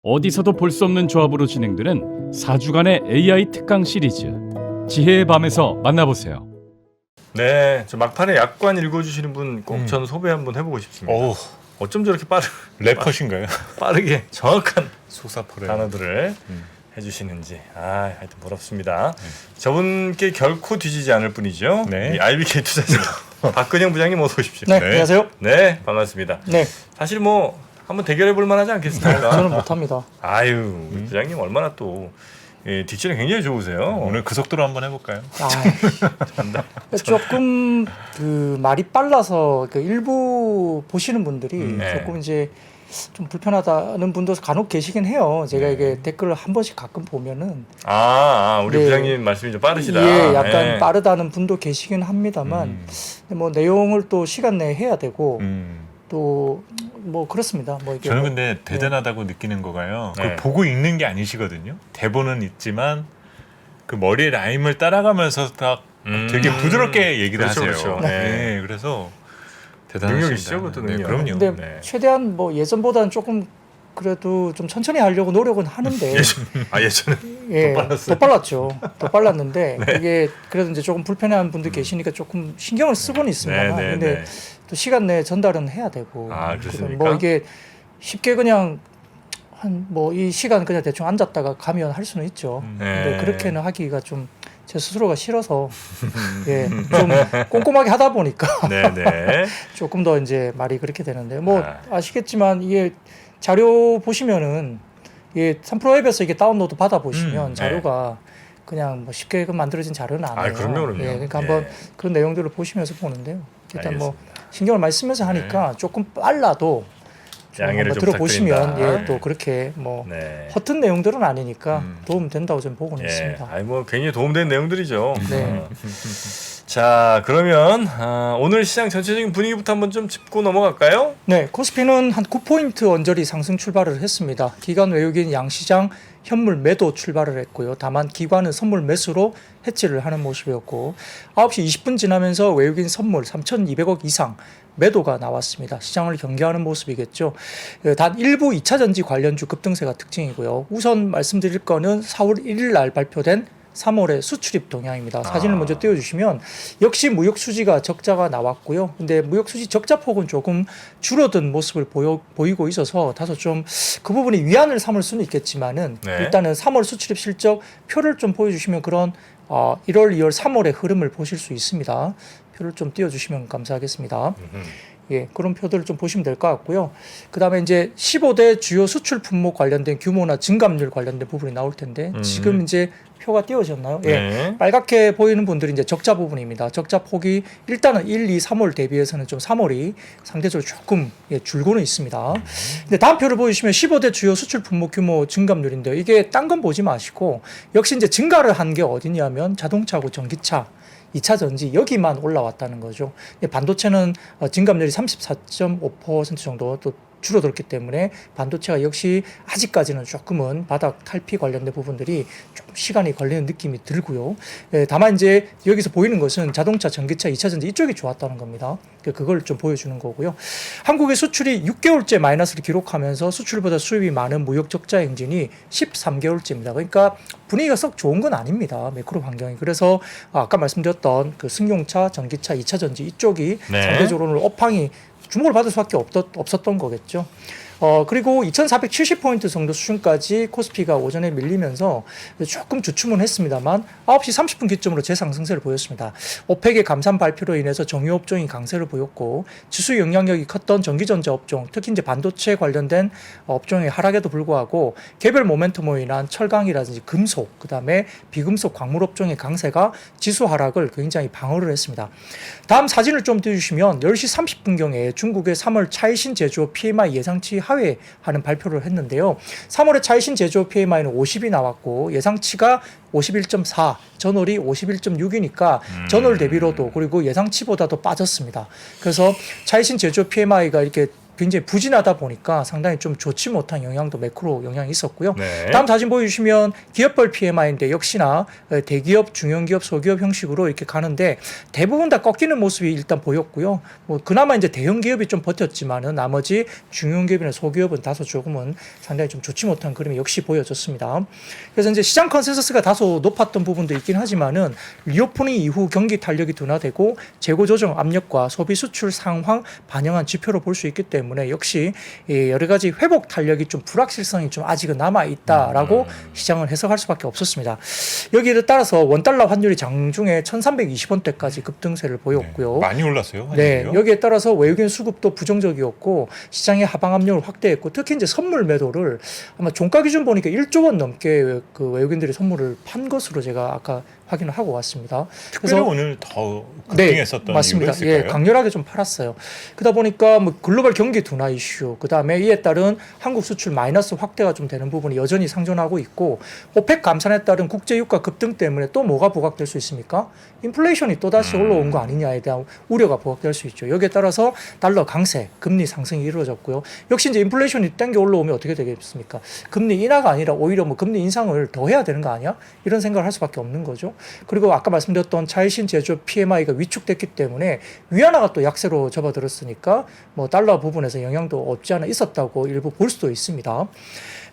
어디서도 볼 수 없는 조합으로 진행되는 4주간의 AI 특강 시리즈 지혜의 밤에서 만나보세요. 네, 저 막판에 약관 읽어주시는 분 꼭 전 소개 한번 해보고 싶습니다. 오, 어쩜 저렇게 래퍼신가요? 빠르게 정확한 소사포레. 단어들을 해주시는지 하여튼 부럽습니다. 저분께 결코 뒤지지 않을 분이죠. 네. 이 RBK 투자증 박근영 부장님 어서 오십시오. 네, 네. 안녕하세요. 네, 반갑습니다. 네, 사실 뭐 한번 대결해 볼 만하지 않겠습니까? 저는 못합니다. 아유, 우리 부장님 얼마나 또 딕션이 굉장히 좋으세요. 오늘 그 속도로 한번 해볼까요? 조금 그 말이 빨라서 그 일부 보시는 분들이 네. 조금 이제 좀 불편하다는 분도 간혹 계시긴 해요. 제가 이게 댓글을 한 번씩 가끔 보면은 우리 네. 부장님 말씀이 좀 빠르시다. 예, 약간 네. 빠르다는 분도 계시긴 합니다만 근데 뭐 내용을 또 시간 내에 해야 되고 또 뭐 그렇습니다. 뭐 이게 저는 뭐 근데 대단하다고 느끼는 거가요. 네. 그걸 보고 읽는 게 아니시거든요. 대본은 있지만 그 머리의 라임을 따라가면서 딱 되게 부드럽게 얘기를 그렇죠, 하세요. 그렇죠. 네. 그래서 대단하십니다. 능력이시죠, 그것도 네, 능력. 그럼요. 근데 네. 최대한 뭐 예전보다는 조금 그래도 좀 천천히 하려고 노력은 하는데 예전에 예, 더 빨랐어요. 더 빨랐죠. 더 빨랐는데 이게 그래도 이제 조금 불편해하는 분들 계시니까 조금 신경을 쓰고는 있습니다만 네, 근데 네. 또 시간 내에 전달은 해야 되고 그렇습니까? 뭐 이게 쉽게 그냥 한 뭐 이 시간 그냥 대충 앉았다가 가면 할 수는 있죠. 근데 네. 그렇게는 하기가 좀 제 스스로가 싫어서 예, 좀 꼼꼼하게 하다 보니까 네네. 조금 더 이제 말이 그렇게 되는데 뭐 아. 아시겠지만 이게 자료 보시면은 이게 3프로 앱에서 이게 다운로드 받아 보시면 네. 자료가 그냥 뭐 쉽게 만들어진 자료는 아니에요. 그럼요. 예, 그러니까 예. 한번 그런 내용들을 보시면서 보는데요. 일단 뭐 알겠습니다. 신경을 많이 쓰면서 하니까 조금 빨라도 좀 양해를 한번 좀 들어보시면 부탁드립니다. 예, 또 그렇게 뭐 네. 허튼 내용들은 아니니까 도움 된다고 저는 보고는 예. 있습니다. 뭐 굉장히 도움되는 내용들이죠. 네. 자, 그러면 오늘 시장 전체적인 분위기부터 한번 좀 짚고 넘어갈까요? 네, 코스피는 한 9포인트 언저리 상승 출발을 했습니다. 기관 외국인 양시장 현물 매도 출발을 했고요. 다만 기관은 선물 매수로 해치를 하는 모습이었고 9시 20분 지나면서 외국인 선물 3,200억 이상 매도가 나왔습니다. 시장을 경계하는 모습이겠죠. 단 일부 2차 전지 관련주 급등세가 특징이고요. 우선 말씀드릴 거는 4월 1일 날 발표된 3월의 수출입 동향입니다. 사진을 먼저 띄워주시면 역시 무역 수지가 적자가 나왔고요. 근데 무역 수지 적자 폭은 조금 줄어든 모습을 보이고 있어서 다소 좀 그 부분이 위안을 삼을 수는 있겠지만은 네. 일단은 3월 수출입 실적 표를 좀 보여주시면 그런 1월, 2월, 3월의 흐름을 보실 수 있습니다. 표를 좀 띄워주시면 감사하겠습니다. 예, 그런 표들을 좀 보시면 될 것 같고요. 그 다음에 이제 15대 주요 수출 품목 관련된 규모나 증감률 관련된 부분이 나올 텐데 지금 이제 표가 띄워졌나요? 예. 네. 빨갛게 보이는 분들이 이제 적자 부분입니다. 적자 폭이 일단은 1, 2, 3월 대비해서는 좀 3월이 상대적으로 조금 줄고는 있습니다. 근데 다음 표를 보여주시면 15대 주요 수출 품목 규모 증감률인데요. 이게 딴 건 보지 마시고 역시 이제 증가를 한 게 어디냐면 자동차하고 전기차 2차 전지 여기만 올라왔다는 거죠. 반도체는 증감률이 34.5% 정도 또 줄어들었기 때문에 반도체가 역시 아직까지는 조금은 바닥 탈피 관련된 부분들이 좀 시간이 걸리는 느낌이 들고요. 다만 이제 여기서 보이는 것은 자동차, 전기차, 2차 전지 이쪽이 좋았다는 겁니다. 그걸 좀 보여주는 거고요. 한국의 수출이 6개월째 마이너스를 기록하면서 수출보다 수입이 많은 무역 적자 행진이 13개월째입니다. 그러니까 분위기가 썩 좋은 건 아닙니다. 매크로 환경이. 그래서 아까 말씀드렸던 그 승용차, 전기차, 2차 전지 이쪽이 네. 상대적으로는 업황이 주목을 받을 수밖에 없었던 거겠죠. 그리고 2,470포인트 정도 수준까지 코스피가 오전에 밀리면서 조금 주춤은 했습니다만 9시 30분 기점으로 재상승세를 보였습니다. 오펙의 감산 발표로 인해서 정유 업종이 강세를 보였고 지수 영향력이 컸던 전기전자 업종, 특히 이제 반도체 관련된 업종의 하락에도 불구하고 개별 모멘텀으로 인한 철강이라든지 금속, 그다음에 비금속 광물 업종의 강세가 지수 하락을 굉장히 방어를 했습니다. 다음 사진을 좀 띄워주시면 10시 30분경에 중국의 3월 차이신 제조업 PMI 예상치 하회하는 발표를 했는데요. 3월에 차이신 제조업 PMI는 50이 나왔고 예상치가 51.4, 전월이 51.6이니까 전월 대비로도 그리고 예상치보다도 빠졌습니다. 그래서 차이신 제조업 PMI가 이렇게 굉장히 부진하다 보니까 상당히 좀 좋지 못한 영향도 매크로 영향이 있었고요. 네. 다음 사진 보여주시면 기업별 PMI인데 역시나 대기업, 중형기업, 소기업 형식으로 이렇게 가는데 대부분 다 꺾이는 모습이 일단 보였고요. 뭐 그나마 이제 대형 기업이 좀 버텼지만은 나머지 중형기업이나 소기업은 다소 조금은 상당히 좀 좋지 못한 그림이 역시 보여졌습니다. 그래서 이제 시장 컨센서스가 다소 높았던 부분도 있긴 하지만은 리오프닝 이후 경기 탄력이 둔화되고 재고 조정 압력과 소비 수출 상황 반영한 지표로 볼 수 있기 때문에 역시 여러 가지 회복 탄력이 좀 불확실성이 좀 아직은 남아 있다라고 시장을 해석할 수밖에 없었습니다. 여기에 따라서 원달러 환율이 장중에 1,320원대까지 급등세를 보였고요. 많이 올랐어요. 네, 환율이요? 여기에 따라서 외국인 수급도 부정적이었고 시장의 하방 압력을 확대했고 특히 이제 선물 매도를 아마 종가 기준 보니까 1조 원 넘게 그 외국인들이 선물을 판 것으로 제가 아까 확인을 하고 왔습니다. 특별히 오늘 더 급등했었던 맞습니다. 이유가 있을까요? 예, 강렬하게 좀 팔았어요. 그러다 보니까 뭐 글로벌 경기 둔화 이슈, 그 다음에 이에 따른 한국 수출 마이너스 확대가 좀 되는 부분이 여전히 상존하고 있고 오펙 감산에 따른 국제 유가 급등 때문에 또 뭐가 부각될 수 있습니까? 인플레이션이 또 다시 올라온 거 아니냐에 대한 우려가 부각될 수 있죠. 여기에 따라서 달러 강세, 금리 상승이 이루어졌고요. 역시 이제 인플레이션이 땡겨 올라오면 어떻게 되겠습니까? 금리 인하가 아니라 오히려 뭐 금리 인상을 더 해야 되는 거 아니야? 이런 생각을 할 수밖에 없는 거죠. 그리고 아까 말씀드렸던 차이신 제조업 PMI가 위축됐기 때문에 위안화가 또 약세로 접어들었으니까 뭐 달러 부분에서 영향도 없지 않아 있었다고 일부 볼 수도 있습니다.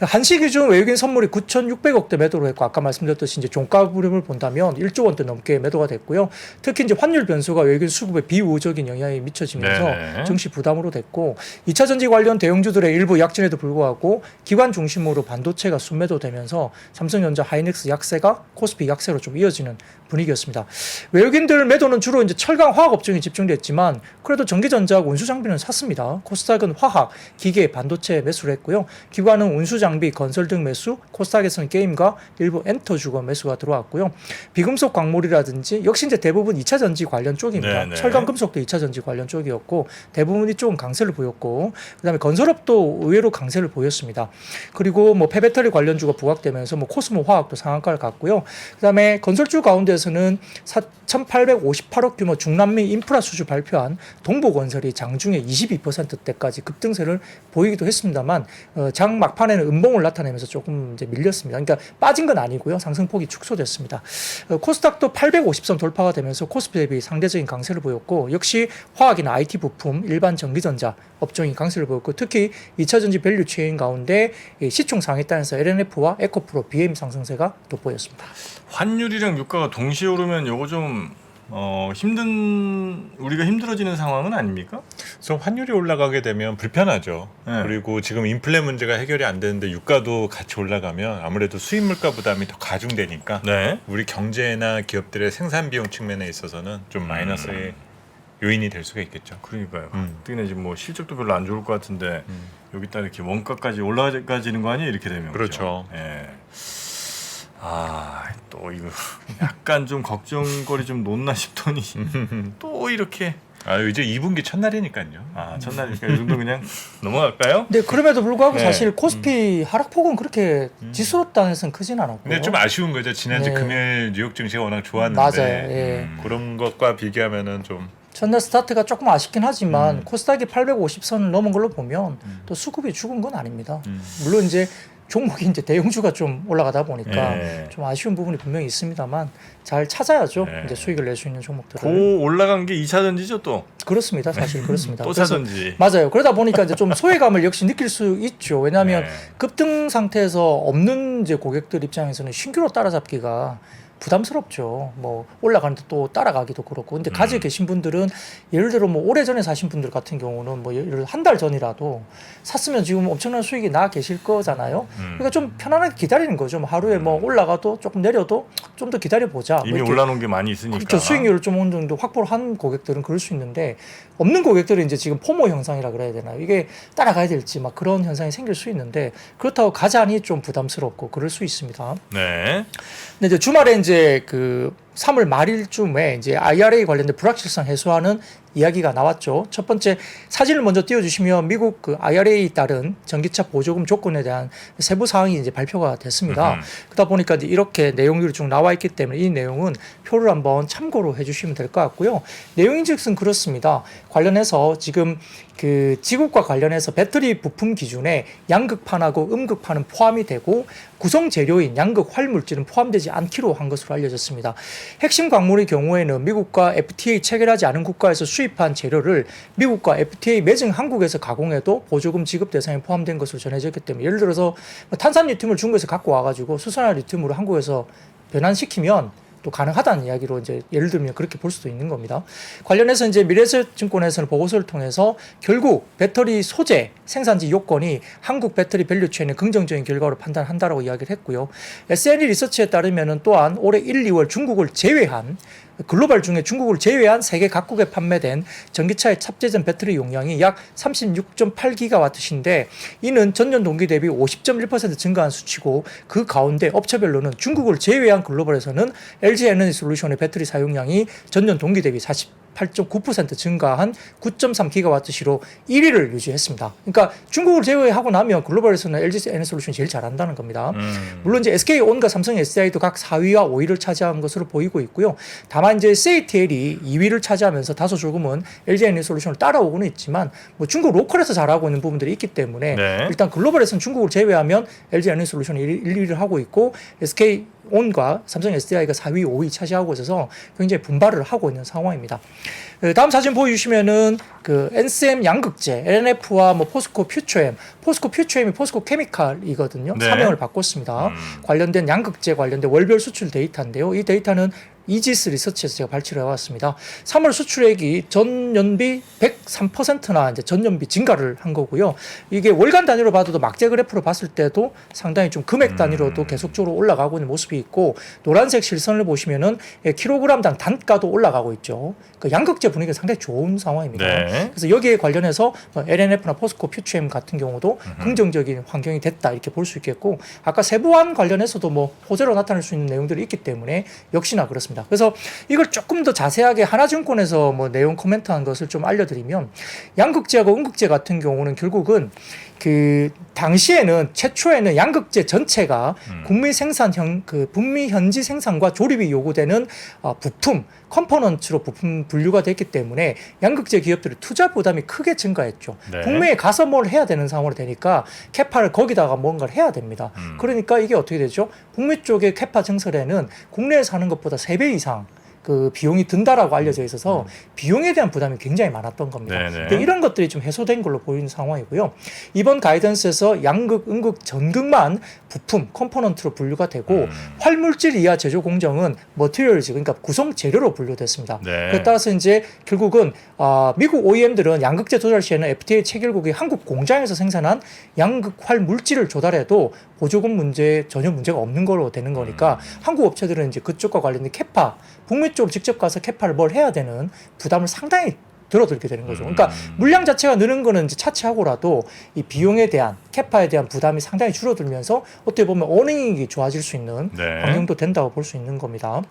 한시 기준 외국인 선물이 9,600억대 매도로 했고 아까 말씀드렸듯이 이제 종가 부림을 본다면 1조 원대 넘게 매도가 됐고요. 특히 이제 환율 변수가 외국인 수급에 비우호적인 영향이 미쳐지면서 네네. 증시 부담으로 됐고 2차 전지 관련 대형주들의 일부 약진에도 불구하고 기관 중심으로 반도체가 순매도되면서 삼성전자, 하이닉스 약세가 코스피 약세로 좀 이어지는 분위기였습니다. 외국인들 매도는 주로 이제 철강 화학 업종에 집중됐지만 그래도 전기전자하고 운수 장비는 샀습니다. 코스닥은 화학, 기계, 반도체 매수를 했고요. 기관은 운수 장비, 건설 등 매수, 코스닥에서는 게임과 일부 엔터 주거 매수가 들어왔고요. 비금속 광물이라든지 역시 이제 대부분 2차 전지 관련 쪽입니다. 네네. 철강 금속도 2차 전지 관련 쪽이었고 대부분 이쪽은 강세를 보였고 그다음에 건설업도 의외로 강세를 보였습니다. 그리고 뭐 폐배터리 관련주가 부각되면서 뭐 코스모 화학도 상한가를 갔고요. 그다음에 건설주 가운데서는 4,858억 규모 중남미 인프라 수주 발표한 동부건설이 장중에 22%대까지 급등세를 보이기도 했습니다만 장 막판에는 음봉을 나타내면서 조금 이제 밀렸습니다. 그러니까 빠진 건 아니고요. 상승폭이 축소됐습니다. 코스닥도 850선 돌파가 되면서 코스피 대비 상대적인 강세를 보였고 역시 화학이나 IT 부품, 일반 전기전자 업종이 강세를 보였고 특히 2차전지 밸류 체인 가운데 시총 상위단에서 LNF와 에코프로, BM 상승세가 돋보였습니다. 환율이랑 유가가 동시에 오르면 요거 좀 우리가 힘들어지는 상황은 아닙니까? 그래서 환율이 올라가게 되면 불편하죠. 네. 그리고 지금 인플레 문제가 해결이 안 되는데 유가도 같이 올라가면 아무래도 수입 물가 부담이 더 가중되니까 네. 우리 경제나 기업들의 생산 비용 측면에 있어서는 좀 마이너스의 요인이 될 수가 있겠죠. 그러니까요. 특히나 지금 뭐 실적도 별로 안 좋을 것 같은데 여기다 이렇게 원가까지 올라가지는 거 아니에요? 이렇게 되면 그렇죠. 예. 또 이거 약간 좀 걱정거리 좀 놓나 싶더니 또 이렇게 이제 2분기 첫날이니까요. 첫날이니까 이 정도 그냥 넘어갈까요? 근데 그럼에도 불구하고 네. 사실 코스피 하락폭은 그렇게 지수롭다해서는 크진 않았고. 근데 좀 아쉬운 거죠. 지난주 네. 금요일 뉴욕 증시가 워낙 좋았는데 맞아요. 예. 그런 것과 비교하면은 좀 첫날 스타트가 조금 아쉽긴 하지만 코스닥이 850선을 넘은 걸로 보면 또 수급이 죽은 건 아닙니다. 물론 이제 종목이 이제 대형주가 좀 올라가다 보니까 예. 좀 아쉬운 부분이 분명히 있습니다만 잘 찾아야죠. 예. 이제 수익을 낼 수 있는 종목들을. 고 올라간 게 2차 전지죠 또. 그렇습니다. 사실 그렇습니다. 또 그래서 차전지. 맞아요. 그러다 보니까 이제 좀 소외감을 역시 느낄 수 있죠. 왜냐하면 네. 급등 상태에서 없는 이제 고객들 입장에서는 신규로 따라잡기가 부담스럽죠. 뭐 올라가는데 또 따라가기도 그렇고. 근데 가지고 계신 분들은 예를 들어 뭐 오래전에 사신 분들 같은 경우는 뭐 예를 들어 한 달 전이라도 샀으면 지금 엄청난 수익이 나 계실 거잖아요. 그러니까 좀 편안하게 기다리는 거죠. 뭐 하루에 뭐 올라가도 조금 내려도 좀 더 기다려 보자. 뭐 이미 이렇게. 올라놓은 게 많이 있으니까. 그렇죠. 수익률을 좀 어느 정도 확보를 한 고객들은 그럴 수 있는데 없는 고객들은 이제 지금 포모 현상이라 그래야 되나요? 이게 따라가야 될지 막 그런 현상이 생길 수 있는데 그렇다고 가자니 좀 부담스럽고 그럴 수 있습니다. 네. 근데 이제 주말에 이제 그 3월 말일쯤에 이제 IRA 관련된 불확실성 해소하는 이야기가 나왔죠. 첫 번째 사진을 먼저 띄워주시면 미국 그 IRA에 따른 전기차 보조금 조건에 대한 세부 사항이 이제 발표가 됐습니다. 그러다 보니까 이제 이렇게 내용들이 쭉 나와 있기 때문에 이 내용은 표를 한번 참고로 해주시면 될 것 같고요. 내용인즉슨 그렇습니다. 관련해서 지금 그 지국과 관련해서 배터리 부품 기준에 양극판하고 음극판은 포함이 되고 구성 재료인 양극 활물질은 포함되지 않기로 한 것으로 알려졌습니다. 핵심 광물의 경우에는 미국과 FTA 체결하지 않은 국가에서 수입한 재료를 미국과 FTA 맺은 한국에서 가공해도 보조금 지급 대상에 포함된 것으로 전해졌기 때문에 예를 들어서 탄산 리튬을 중국에서 갖고 와가지고 수산화 리튬으로 한국에서 변환시키면 또 가능하다는 이야기로 이제 예를 들면 그렇게 볼 수도 있는 겁니다. 관련해서 이제 미래에셋증권에서는 보고서를 통해서 결국 배터리 소재 생산지 요건이 한국 배터리 밸류체인의 긍정적인 결과로 판단한다라고 이야기를 했고요. SNE 리서치에 따르면은 또한 올해 1, 2월 중국을 제외한 글로벌 중에 중국을 제외한 세계 각국에 판매된 전기차의 탑재된 배터리 용량이 약 36.8기가와트인데 이는 전년 동기 대비 50.1% 증가한 수치고 그 가운데 업체별로는 중국을 제외한 글로벌에서는 LG 에너지 솔루션의 배터리 사용량이 전년 동기 대비 48.9% 증가한 9.3기가와트시로 1위를 유지했습니다. 그러니까 중국을 제외하고 나면 글로벌에서는 LG 에너지 솔루션이 제일 잘한다는 겁니다. 물론 이제 SK온과 삼성 SDI도 각 4위와 5위를 차지한 것으로 보이고 있고요. 다만 이제 CATL이 2위를 차지하면서 다소 조금은 LG 에너지 솔루션을 따라오고는 있지만 뭐 중국 로컬에서 잘하고 있는 부분들이 있기 때문에 네. 일단 글로벌에서는 중국을 제외하면 LG 에너지 솔루션이 1, 2위를 하고 있고 SK온과 삼성 SDI가 4위, 5위 차지하고 있어서 굉장히 분발을 하고 있는 상황입니다. 다음 사진 보여주시면은 그 NCM 양극재, LNF와 뭐 포스코 퓨처엠, 포스코 퓨처엠이 포스코 케미칼이거든요. 네. 사명을 바꿨습니다. 관련된 양극재 관련된 월별 수출 데이터인데요. 이 데이터는 이지스 리서치에서 제가 발췌를 해왔습니다. 3월 수출액이 전년비 103%나 이제 전년비 증가를 한 거고요. 이게 월간 단위로 봐도 막대 그래프로 봤을 때도 상당히 좀 금액 단위로도 계속적으로 올라가고 있는 모습이 있고 노란색 실선을 보시면은 킬로그램당 단가도 올라가고 있죠. 그 양극재 분위기가 상당히 좋은 상황입니다. 네. 그래서 여기에 관련해서 LNF나 포스코 퓨처엠 같은 경우도 긍정적인 환경이 됐다 이렇게 볼 수 있겠고 아까 세부안 관련해서도 뭐 호재로 나타날 수 있는 내용들이 있기 때문에 역시나 그렇습니다. 그래서 이걸 조금 더 자세하게 하나증권에서 뭐 내용 코멘트한 것을 좀 알려드리면 양극재하고 음극재 같은 경우는 결국은 그 당시에는 최초에는 양극재 전체가 북미 현지 생산과 조립이 요구되는 부품 컴포넌트로 부품 분류가 됐기 때문에 양극재 기업들의 투자 부담이 크게 증가했죠. 네. 북미에 가서 뭘 해야 되는 상황으로 되니까 캐파를 거기다가 뭔가를 해야 됩니다. 그러니까 이게 어떻게 되죠? 북미 쪽의 캐파 증설에는 국내에서 하는 것보다 3배 이상 그 비용이 든다라고 알려져 있어서 비용에 대한 부담이 굉장히 많았던 겁니다. 네네. 근데 이런 것들이 좀 해소된 걸로 보이는 상황이고요. 이번 가이던스에서 양극, 음극, 전극만 부품, 컴포넌트로 분류가 되고 활물질 이하 제조 공정은 머티리얼즈 그러니까 구성 재료로 분류됐습니다. 네. 그에 따라서 이제 결국은 미국 OEM들은 양극재 조달 시에는 FTA 체결국이 한국 공장에서 생산한 양극 활물질을 조달해도 보조금 문제 전혀 문제가 없는 걸로 되는 거니까 한국 업체들은 이제 그쪽과 관련된 캐파 북미 쪽으로 직접 가서 캐파를 뭘 해야 되는 부담을 상당히 들어들게 되는 거죠. 그러니까 물량 자체가 느는 거는 이제 차치하고라도 이 비용에 대한 캐파에 대한 부담이 상당히 줄어들면서 어떻게 보면 어닝이 좋아질 수 있는 네. 환경도 된다고 볼 수 있는 겁니다.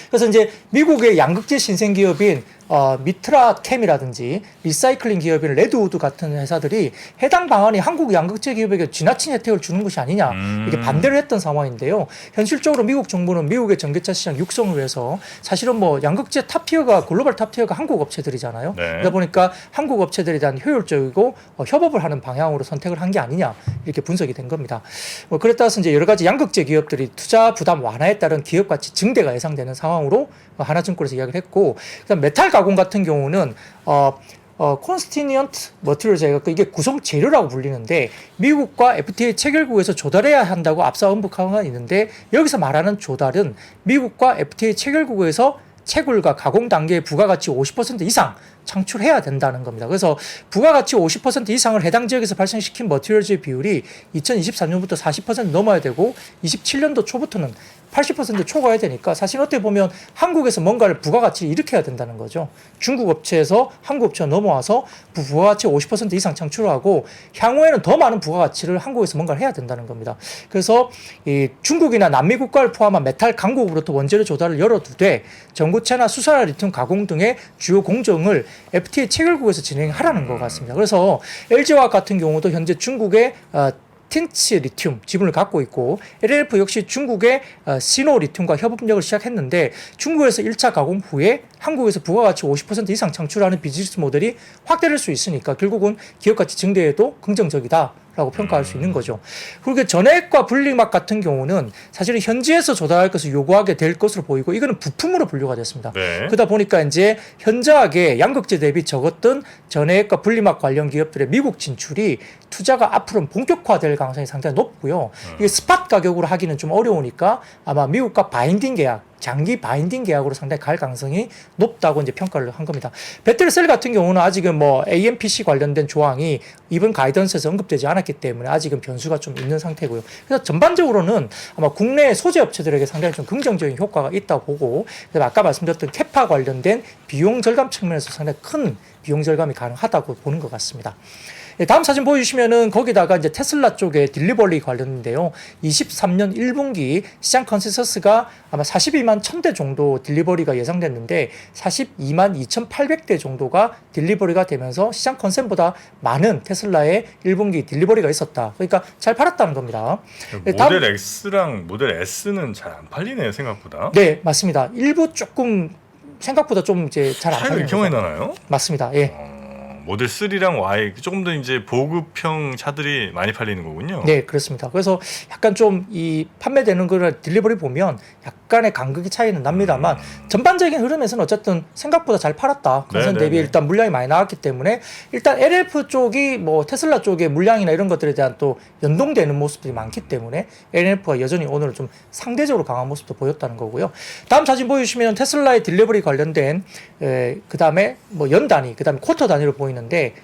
그래서 이제 미국의 양극재 신생 기업인 미트라캠이라든지 리사이클링 기업인 레드우드 같은 회사들이 해당 방안이 한국 양극재 기업에게 지나친 혜택을 주는 것이 아니냐 이렇게 반대를 했던 상황인데요. 현실적으로 미국 정부는 미국의 전기차 시장 육성을 위해서 사실은 뭐 양극재 탑티어가 글로벌 탑티어가 한국 업체들이잖아요. 네. 그러다 보니까 한국 업체들에 대한 효율적이고 협업을 하는 방향으로 선택을 한 게 아니냐 이렇게 분석이 된 겁니다. 그래 따라서 이제 여러 가지 양극재 기업들이 투자 부담 완화에 따른 기업 가치 증대가 예상되는 상황으로 하나증권에서 이야기를 했고, 그다음 메탈 가공 같은 경우는 constituent materials, 이게 구성 재료라고 불리는데 미국과 FTA 체결국에서 조달해야 한다고 앞서 언급한 건 있는데 여기서 말하는 조달은 미국과 FTA 체결국에서 채굴과 가공 단계의 부가가치 50% 이상 창출해야 된다는 겁니다. 그래서 부가가치 50% 이상을 해당 지역에서 발생시킨 머티리얼즈의 비율이 2023년부터 40% 넘어야 되고 27년도 초부터는 80% 초과해야 되니까 사실 어떻게 보면 한국에서 뭔가를 부가가치를 일으켜야 된다는 거죠. 중국 업체에서 한국 업체가 넘어와서 부가가치 50% 이상 창출하고 향후에는 더 많은 부가가치를 한국에서 뭔가를 해야 된다는 겁니다. 그래서 이 중국이나 남미 국가를 포함한 메탈 강국으로부터 원재료 조달을 열어두되 전구체나 수산화 리튬 가공 등의 주요 공정을 FTA 체결국에서 진행하라는 것 같습니다. 그래서 LG화학 같은 경우도 현재 중국의 틴츠 리튬 지분을 갖고 있고 LLF 역시 중국의 시노 리튬과 협업력을 시작했는데 중국에서 1차 가공 후에 한국에서 부가가치 50% 이상 창출하는 비즈니스 모델이 확대될 수 있으니까 결국은 기업가치 증대에도 긍정적이다. 라고 평가할 수 있는 거죠. 그리고 전해액과 분리막 같은 경우는 사실은 현지에서 조달할 것을 요구하게 될 것으로 보이고 이거는 부품으로 분류가 됐습니다. 네. 그러다 보니까 이제 현저하게 양극재 대비 적었던 전해액과 분리막 관련 기업들의 미국 진출이 투자가 앞으로는 본격화될 가능성이 상당히 높고요. 이게 스팟 가격으로 하기는 좀 어려우니까 아마 미국과 바인딩 계약, 장기 바인딩 계약으로 상당히 갈 가능성이 높다고 이제 평가를 한 겁니다. 배터리셀 같은 경우는 아직은 뭐 AMPC 관련된 조항이 이번 가이던스에서 언급되지 않았기 때문에 아직은 변수가 좀 있는 상태고요. 그래서 전반적으로는 아마 국내 소재 업체들에게 상당히 좀 긍정적인 효과가 있다고 보고, 그다음에 아까 말씀드렸던 캐파 관련된 비용 절감 측면에서 상당히 큰 비용 절감이 가능하다고 보는 것 같습니다. 다음 사진 보여주시면은 거기다가 이제 테슬라 쪽에 딜리버리 관련인데요. 23년 1분기 시장 컨센서스가 아마 42만 1000대 정도 딜리버리가 예상됐는데 42만 2800대 정도가 딜리버리가 되면서 시장 컨센보다 많은 테슬라의 1분기 딜리버리가 있었다. 그러니까 잘 팔았다는 겁니다. 모델 X랑 모델 S는 잘 안 팔리네요, 생각보다. 네, 맞습니다. 일부 조금 생각보다 좀 이제 잘 안 차이가 팔리는 이렇게 많이 거죠. 나나요? 맞습니다. 예. 모델 3랑 Y 조금 더 이제 보급형 차들이 많이 팔리는 거군요. 네, 그렇습니다. 그래서 약간 좀 이 판매되는 거를 딜리버리 보면 약간의 간극이 차이는 납니다만 전반적인 흐름에서는 어쨌든 생각보다 잘 팔았다. 컨센 네네네. 대비 일단 물량이 많이 나왔기 때문에 일단 LF 쪽이 뭐 테슬라 쪽의 물량이나 이런 것들에 대한 또 연동되는 모습들이 많기 때문에 LF가 여전히 오늘은 좀 상대적으로 강한 모습도 보였다는 거고요. 다음 사진 보여주시면 테슬라의 딜리버리 관련된 그 다음에 뭐 연 단위, 그 다음에 쿼터 단위로 보이는데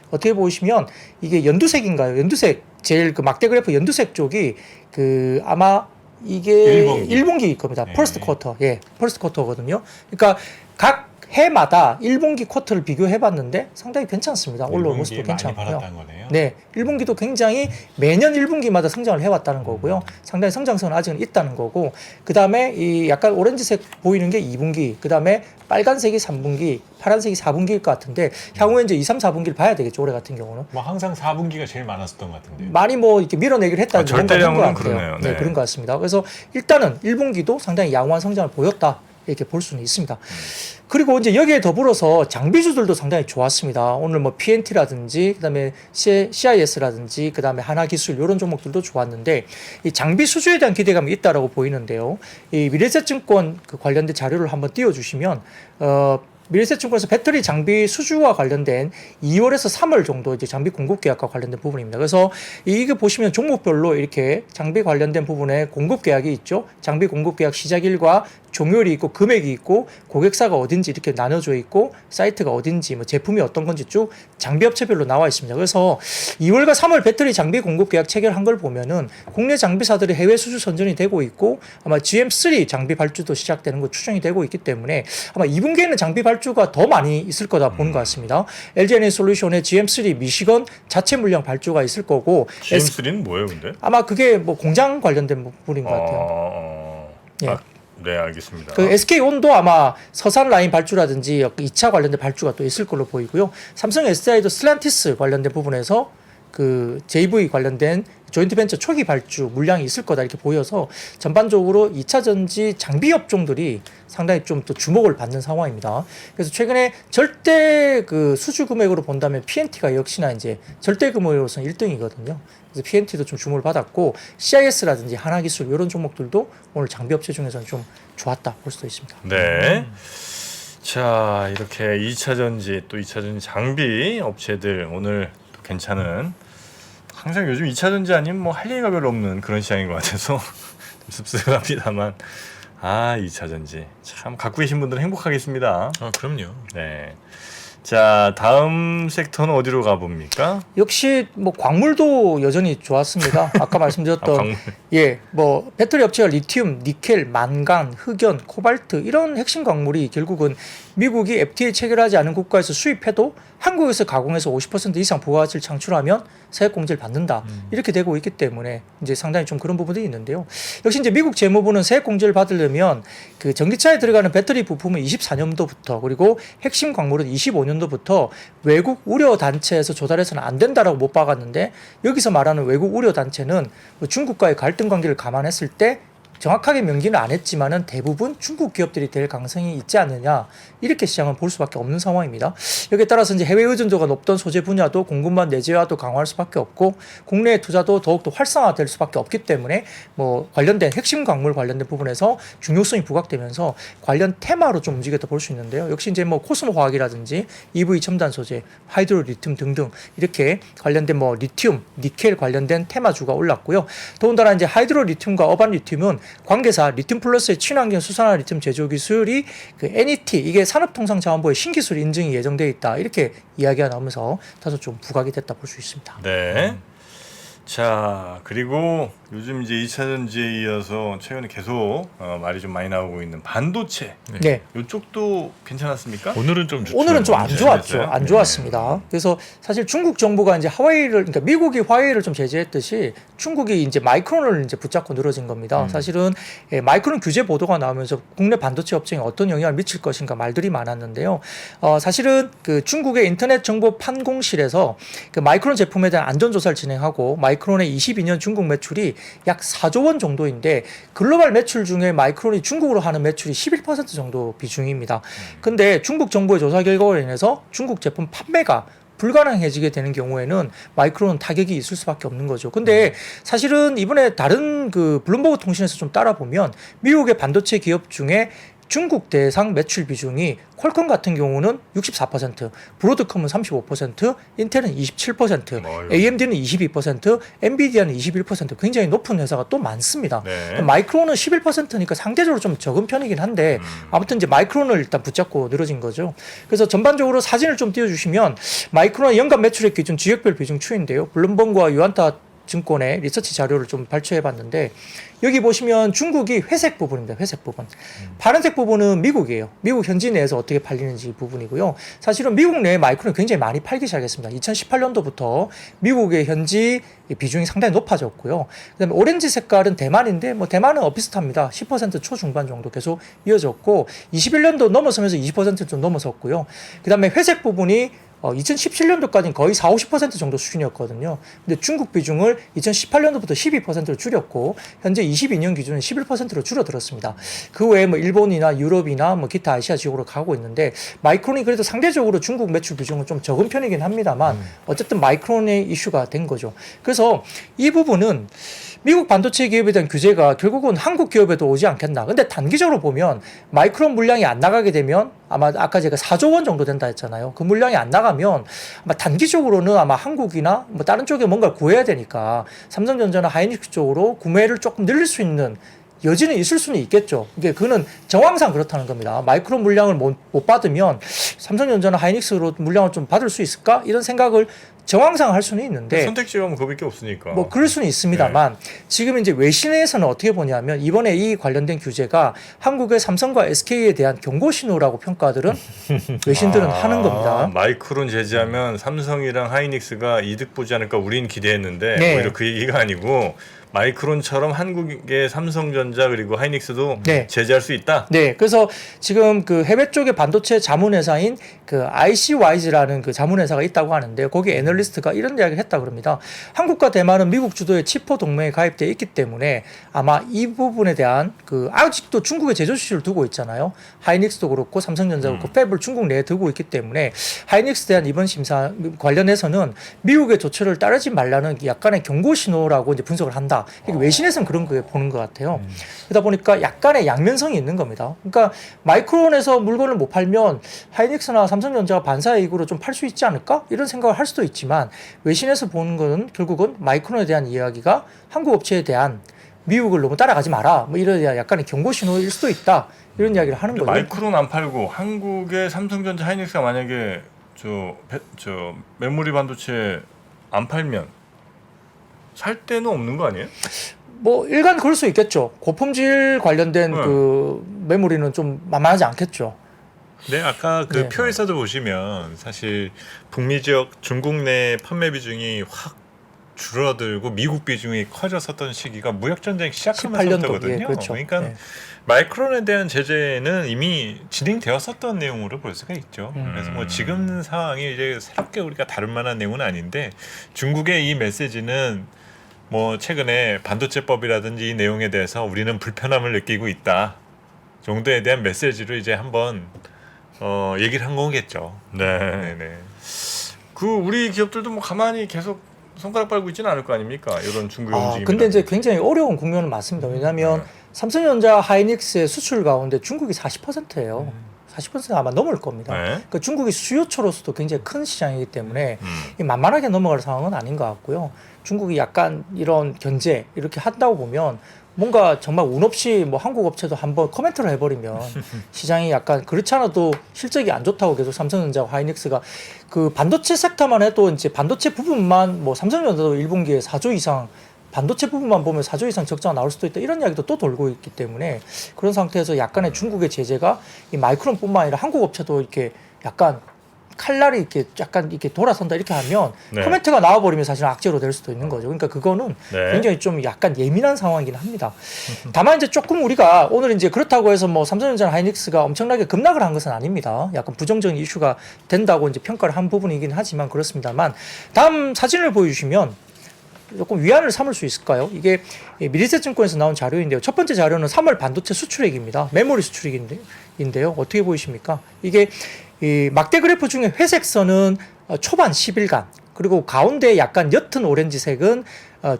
어떻게 보시면 이게 연두색인가요? 연두색 제일 그 막대 그래프 연두색 쪽이 그 아마 이게 1분기 겁니다. 네. 퍼스트 쿼터. 예. 퍼스트 쿼터거든요. 그러니까 각 해마다 1분기 쿼터를 비교해 봤는데 상당히 괜찮습니다. 올라온 모습도 많이 괜찮고요. 팔았다는 거네요. 네. 1분기도 굉장히 매년 1분기마다 성장을 해왔다는 거고요. 상당히 성장성은 아직은 있다는 거고, 그 다음에 이 약간 오렌지색 보이는 게 2분기, 그 다음에 빨간색이 3분기, 파란색이 4분기일 것 같은데, 향후에 이제 2, 3, 4분기를 봐야 되겠죠. 올해 같은 경우는. 뭐 항상 4분기가 제일 많았었던 것 같은데. 많이 뭐 이렇게 밀어내기를 했다는 절대량으로는 그러네요. 네, 네. 그런 것 같습니다. 그래서 일단은 1분기도 상당히 양호한 성장을 보였다. 이렇게 볼 수는 있습니다. 그리고 이제 여기에 더불어서 장비주들도 상당히 좋았습니다. 오늘 뭐 PNT라든지 그다음에 CIS라든지 그다음에 하나기술 이런 종목들도 좋았는데 이 장비 수주에 대한 기대감이 있다라고 보이는데요. 이 미래에셋증권 그 관련된 자료를 한번 띄워주시면 미래에셋증권에서 배터리 장비 수주와 관련된 2월에서 3월 정도 이제 장비 공급 계약과 관련된 부분입니다. 그래서 이게 보시면 종목별로 이렇게 장비 관련된 부분에 공급 계약이 있죠. 장비 공급 계약 시작일과 종료일이 있고 금액이 있고 고객사가 어딘지 이렇게 나눠져 있고 사이트가 어딘지 뭐 제품이 어떤 건지 쭉 장비 업체별로 나와 있습니다. 그래서 2월과 3월 배터리 장비 공급 계약 체결한 걸 보면은 국내 장비사들이 해외 수주 선전이 되고 있고 아마 GM3 장비 발주도 시작되는 거 추정이 되고 있기 때문에 아마 2분기에는 장비 발주가 더 많이 있을 거다 보는 것 같습니다. LG에너지솔루션의 GM3 미시건 자체 물량 발주가 있을 거고 GM3는 뭐예요, 근데? 아마 그게 뭐 공장 관련된 부분인 것 같아요. 예. 네, 알겠습니다. 그 SK온도 아마 서산 라인 발주라든지 2차 관련된 발주가 또 있을 걸로 보이고요. 삼성 SDI도 슬란티스 관련된 부분에서 그 JV 관련된 조인트 벤처 초기 발주 물량이 있을 거다 이렇게 보여서 전반적으로 2차 전지 장비 업종들이 상당히 좀 또 주목을 받는 상황입니다. 그래서 최근에 절대 그 수주 금액으로 본다면 PNT가 역시나 이제 절대 금액으로서는 1등이거든요. 그래서 PNT도 좀 주목을 받았고 CIS라든지 하나기술 이런 종목들도 오늘 장비 업체 중에서는 좀 좋았다 볼 수도 있습니다. 네. 자, 이렇게 2차 전지 또 2차 전지 장비 업체들 오늘 또 괜찮은, 항상 요즘 2차 전지 아니면 뭐 할 얘기가 별로 없는 그런 시장인 것 같아서 좀 씁쓸합니다만, 2차 전지 참 갖고 계신 분들은 행복하겠습니다. 그럼요. 네. 자, 다음 섹터는 어디로 가봅니까? 역시 뭐 광물도 여전히 좋았습니다. 아까 말씀드렸던 광물. 뭐 배터리 업체가 리튬, 니켈, 만간, 흑연, 코발트 이런 핵심 광물이 결국은 미국이 FTA 체결하지 않은 국가에서 수입해도 한국에서 가공해서 50% 이상 부가가치를 창출하면 세액공제를 받는다. 이렇게 되고 있기 때문에 이제 상당히 좀 그런 부분들이 있는데요. 역시 이제 미국 재무부는 세액공제를 받으려면 그 전기차에 들어가는 배터리 부품은 24년도부터 그리고 핵심 광물은 25년도부터 외국 우려 단체에서 조달해서는 안 된다라고 못 박았는데 여기서 말하는 외국 우려 단체는 뭐 중국과의 갈등 관계를 감안했을 때 정확하게 명기는 안 했지만은 대부분 중국 기업들이 될 가능성이 있지 않느냐 이렇게 시장은 볼 수밖에 없는 상황입니다. 여기에 따라서 이제 해외 의존도가 높던 소재 분야도 공급망 내재화도 강화할 수밖에 없고 국내 투자도 더욱더 활성화될 수밖에 없기 때문에 뭐 관련된 핵심 광물 관련된 부분에서 중요성이 부각되면서 관련 테마로 좀 움직였다 볼 수 있는데요. 역시 이제 뭐 코스모 화학이라든지 EV 첨단 소재, 하이드로 리튬 등등 이렇게 관련된 뭐 리튬, 니켈 관련된 테마주가 올랐고요. 더군다나 이제 하이드로 리튬과 어반 리튬은 관계사 리튬 플러스의 친환경 수산화 리튬 제조 기술이 그 NET 이게 산업통상자원부의 신기술 인증이 예정되어 있다 이렇게 이야기가 나오면서 다소 좀 부각이 됐다 볼 수 있습니다. 네. 자, 그리고 요즘 이제 2차 전지에 이어서 최근에 계속 말이 좀 많이 나오고 있는 반도체. 네. 이쪽도 괜찮았습니까? 오늘은 좀 좋죠. 오늘은 좀 안 네, 좋았죠. 그랬어요? 안 좋았습니다. 그래서 사실 중국 정부가 이제 그러니까 미국이 화웨이를 좀 제재했듯이 중국이 이제 마이크론을 이제 붙잡고 늘어진 겁니다. 사실은 마이크론 규제 보도가 나오면서 국내 반도체 업체에 어떤 영향을 미칠 것인가 말들이 많았는데요. 사실은 그 중국의 인터넷 정보 판공실에서 그 마이크론 제품에 대한 안전 조사를 진행하고 마이크론의 22년 중국 매출이 약 4조 원 정도인데 글로벌 매출 중에 마이크론이 중국으로 하는 매출이 11% 정도 비중입니다. 근데 중국 정부의 조사 결과로 인해서 중국 제품 판매가 불가능해지게 되는 경우에는 마이크론 타격이 있을 수밖에 없는 거죠. 근데 사실은 이번에 다른 그 블룸버그 통신에서 좀 따라보면 미국의 반도체 기업 중에 중국 대상 매출 비중이 퀄컴 같은 경우는 64%, 브로드컴은 35%, 인텔은 27%, AMD는 22%, 엔비디아는 21% 굉장히 높은 회사가 또 많습니다. 네. 마이크론은 11%니까 상대적으로 좀 적은 편이긴 한데 아무튼 이제 마이크론을 일단 붙잡고 늘어진 거죠. 그래서 전반적으로 사진을 좀 띄워주시면 마이크론의 연간 매출액 기준 지역별 비중 추이인데요. 블룸버그와 유안타 증권의 리서치 자료를 좀 발췌해 봤는데 여기 보시면 중국이 회색 부분입니다. 회색 부분. 파란색 부분은 미국이에요. 미국 현지 내에서 어떻게 팔리는지 부분이고요. 사실은 미국 내에 마이크론을 굉장히 많이 팔기 시작했습니다. 2018년도부터 미국의 현지 비중이 상당히 높아졌고요. 그다음에 오렌지 색깔은 대만인데 뭐 대만은 비슷합니다. 10% 초중반 정도 계속 이어졌고 21년도 넘어서면서 20% 좀 넘어섰고요. 그다음에 회색 부분이 2017년도까지는 거의 40-50% 정도 수준이었거든요. 근데 중국 비중을 2018년도부터 12%로 줄였고 현재 22년 기준은 11%로 줄어들었습니다. 그 외에 뭐 일본이나 유럽이나 뭐 기타 아시아 지역으로 가고 있는데 마이크론이 그래도 상대적으로 중국 매출 비중은 좀 적은 편이긴 합니다만 어쨌든 마이크론의 이슈가 된 거죠. 그래서 이 부분은 미국 반도체 기업에 대한 규제가 결국은 한국 기업에도 오지 않겠나. 근데 단기적으로 보면 마이크론 물량이 안 나가게 되면 아마 아까 제가 4조 원 정도 된다 했잖아요. 그 물량이 안 나가면 아마 단기적으로는 아마 한국이나 뭐 다른 쪽에 뭔가를 구해야 되니까 삼성전자나 하이닉스 쪽으로 구매를 조금 늘릴 수 있는 여지는 있을 수는 있겠죠. 이게 그는 정황상 그렇다는 겁니다. 마이크론 물량을 못 받으면 삼성전자나 하이닉스로 물량을 좀 받을 수 있을까? 이런 생각을 정황상 할 수는 있는데 선택지가 뭐 그밖에 없으니까. 뭐 그럴 수는 있습니다만 지금 이제 외신에서는 어떻게 보냐면 이번에 이 관련된 규제가 한국의 삼성과 SK에 대한 경고 신호라고 평가들은 외신들은 하는 겁니다. 마이크론 제재하면 삼성이랑 하이닉스가 이득 보지 않을까 우린 기대했는데 네. 오히려 그 얘기가 아니고 마이크론처럼 한국의 삼성전자 그리고 하이닉스도 네. 제재할 수 있다. 네, 그래서 지금 그 해외 쪽의 반도체 자문회사인 그 ICWise라는 그 자문회사가 있다고 하는데 거기 애널리스트가 이런 이야기를 했다 그럽니다. 한국과 대만은 미국 주도의 치포 동맹에 가입되어 있기 때문에 아마 이 부분에 대한 그 아직도 중국의 제조 수출을 두고 있잖아요. 하이닉스도 그렇고 삼성전자도 그렇고 팹을 중국 내에 두고 있기 때문에 하이닉스에 대한 이번 심사 관련해서는 미국의 조처를 따르지 말라는 약간의 경고 신호라고 이제 분석을 한다. 이게 외신에서는 그런 거 보는 것 같아요. 그러다 보니까 약간의 양면성이 있는 겁니다. 그러니까 마이크론에서 물건을 못 팔면 하이닉스나 삼성전자가 반사이익으로 좀 팔 수 있지 않을까? 이런 생각을 할 수도 있지만 외신에서 보는 것은 결국은 마이크론에 대한 이야기가 한국 업체에 대한 미국을 너무 따라가지 마라. 뭐 이런 약간의 경고 신호일 수도 있다. 이런 이야기를 하는 거죠. 마이크론 안 팔고 한국의 삼성전자 하이닉스가 만약에 저 메모리 반도체 안 팔면 살 데는 없는 거 아니에요? 뭐 일간 그럴 수 있겠죠. 고품질 관련된 네. 그 메모리는 좀 만만하지 않겠죠. 네, 아까 그 네. 표에서도 보시면 사실 북미 지역 중국 내 판매 비중이 확 줄어들고 미국 비중이 커졌었던 시기가 무역 전쟁 18년도 시작하면서부터거든요. 예, 그렇죠. 그러니까 예. 마이크론에 대한 제재는 이미 진행되었었던 내용으로 볼 수가 있죠. 그래서 뭐 지금 상황이 이제 새롭게 우리가 다룰 만한 내용은 아닌데 중국의 이 메시지는 뭐 최근에 반도체법이라든지 이 내용에 대해서 우리는 불편함을 느끼고 있다 정도에 대한 메시지로 이제 한번 얘기를 한 거겠죠. 네. 네네. 그 우리 기업들도 뭐 가만히 계속 손가락 빨고 있지는 않을 거 아닙니까? 이런 중국의 움직임. 근데 이제 굉장히 어려운 국면은 맞습니다. 왜냐하면 네. 삼성전자, 하이닉스의 수출 가운데 중국이 40%예요. 40% 아마 넘을 겁니다. 네. 그러니까 중국이 수요처로서도 굉장히 큰 시장이기 때문에 음. 이 만만하게 넘어갈 상황은 아닌 것 같고요. 중국이 약간 이런 견제 이렇게 한다고 보면 뭔가 정말 운 없이 뭐 한국 업체도 한번 코멘트를 해버리면 시장이 약간 그렇지 않아도 실적이 안 좋다고 계속 삼성전자와 하이닉스가 그 반도체 섹터만 해도 이제 반도체 부분만 뭐 삼성전자도 1분기에 4조 이상 반도체 부분만 보면 4조 이상 적자가 나올 수도 있다 이런 이야기도 또 돌고 있기 때문에 그런 상태에서 약간의 중국의 제재가 이 마이크론뿐만 아니라 한국 업체도 이렇게 약간 칼날이 이렇게 약간 이렇게 돌아선다 이렇게 하면 네. 코멘트가 나와버리면 사실 악재로 될 수도 있는 거죠. 그러니까 그거는 네. 굉장히 좀 약간 예민한 상황이긴 합니다. 다만 이제 조금 우리가 오늘 이제 그렇다고 해서 뭐 삼성전자, 하이닉스가 엄청나게 급락을 한 것은 아닙니다. 약간 부정적인 이슈가 된다고 이제 평가를 한 부분이긴 하지만 그렇습니다만 다음 사진을 보여주시면 조금 위안을 삼을 수 있을까요? 이게 미래세증권에서 나온 자료인데요. 첫 번째 자료는 3월 반도체 수출액입니다. 메모리 수출액인데요. 어떻게 보이십니까? 이게 이 막대 그래프 중에 회색 선은 초반 10일간, 그리고 가운데 약간 옅은 오렌지색은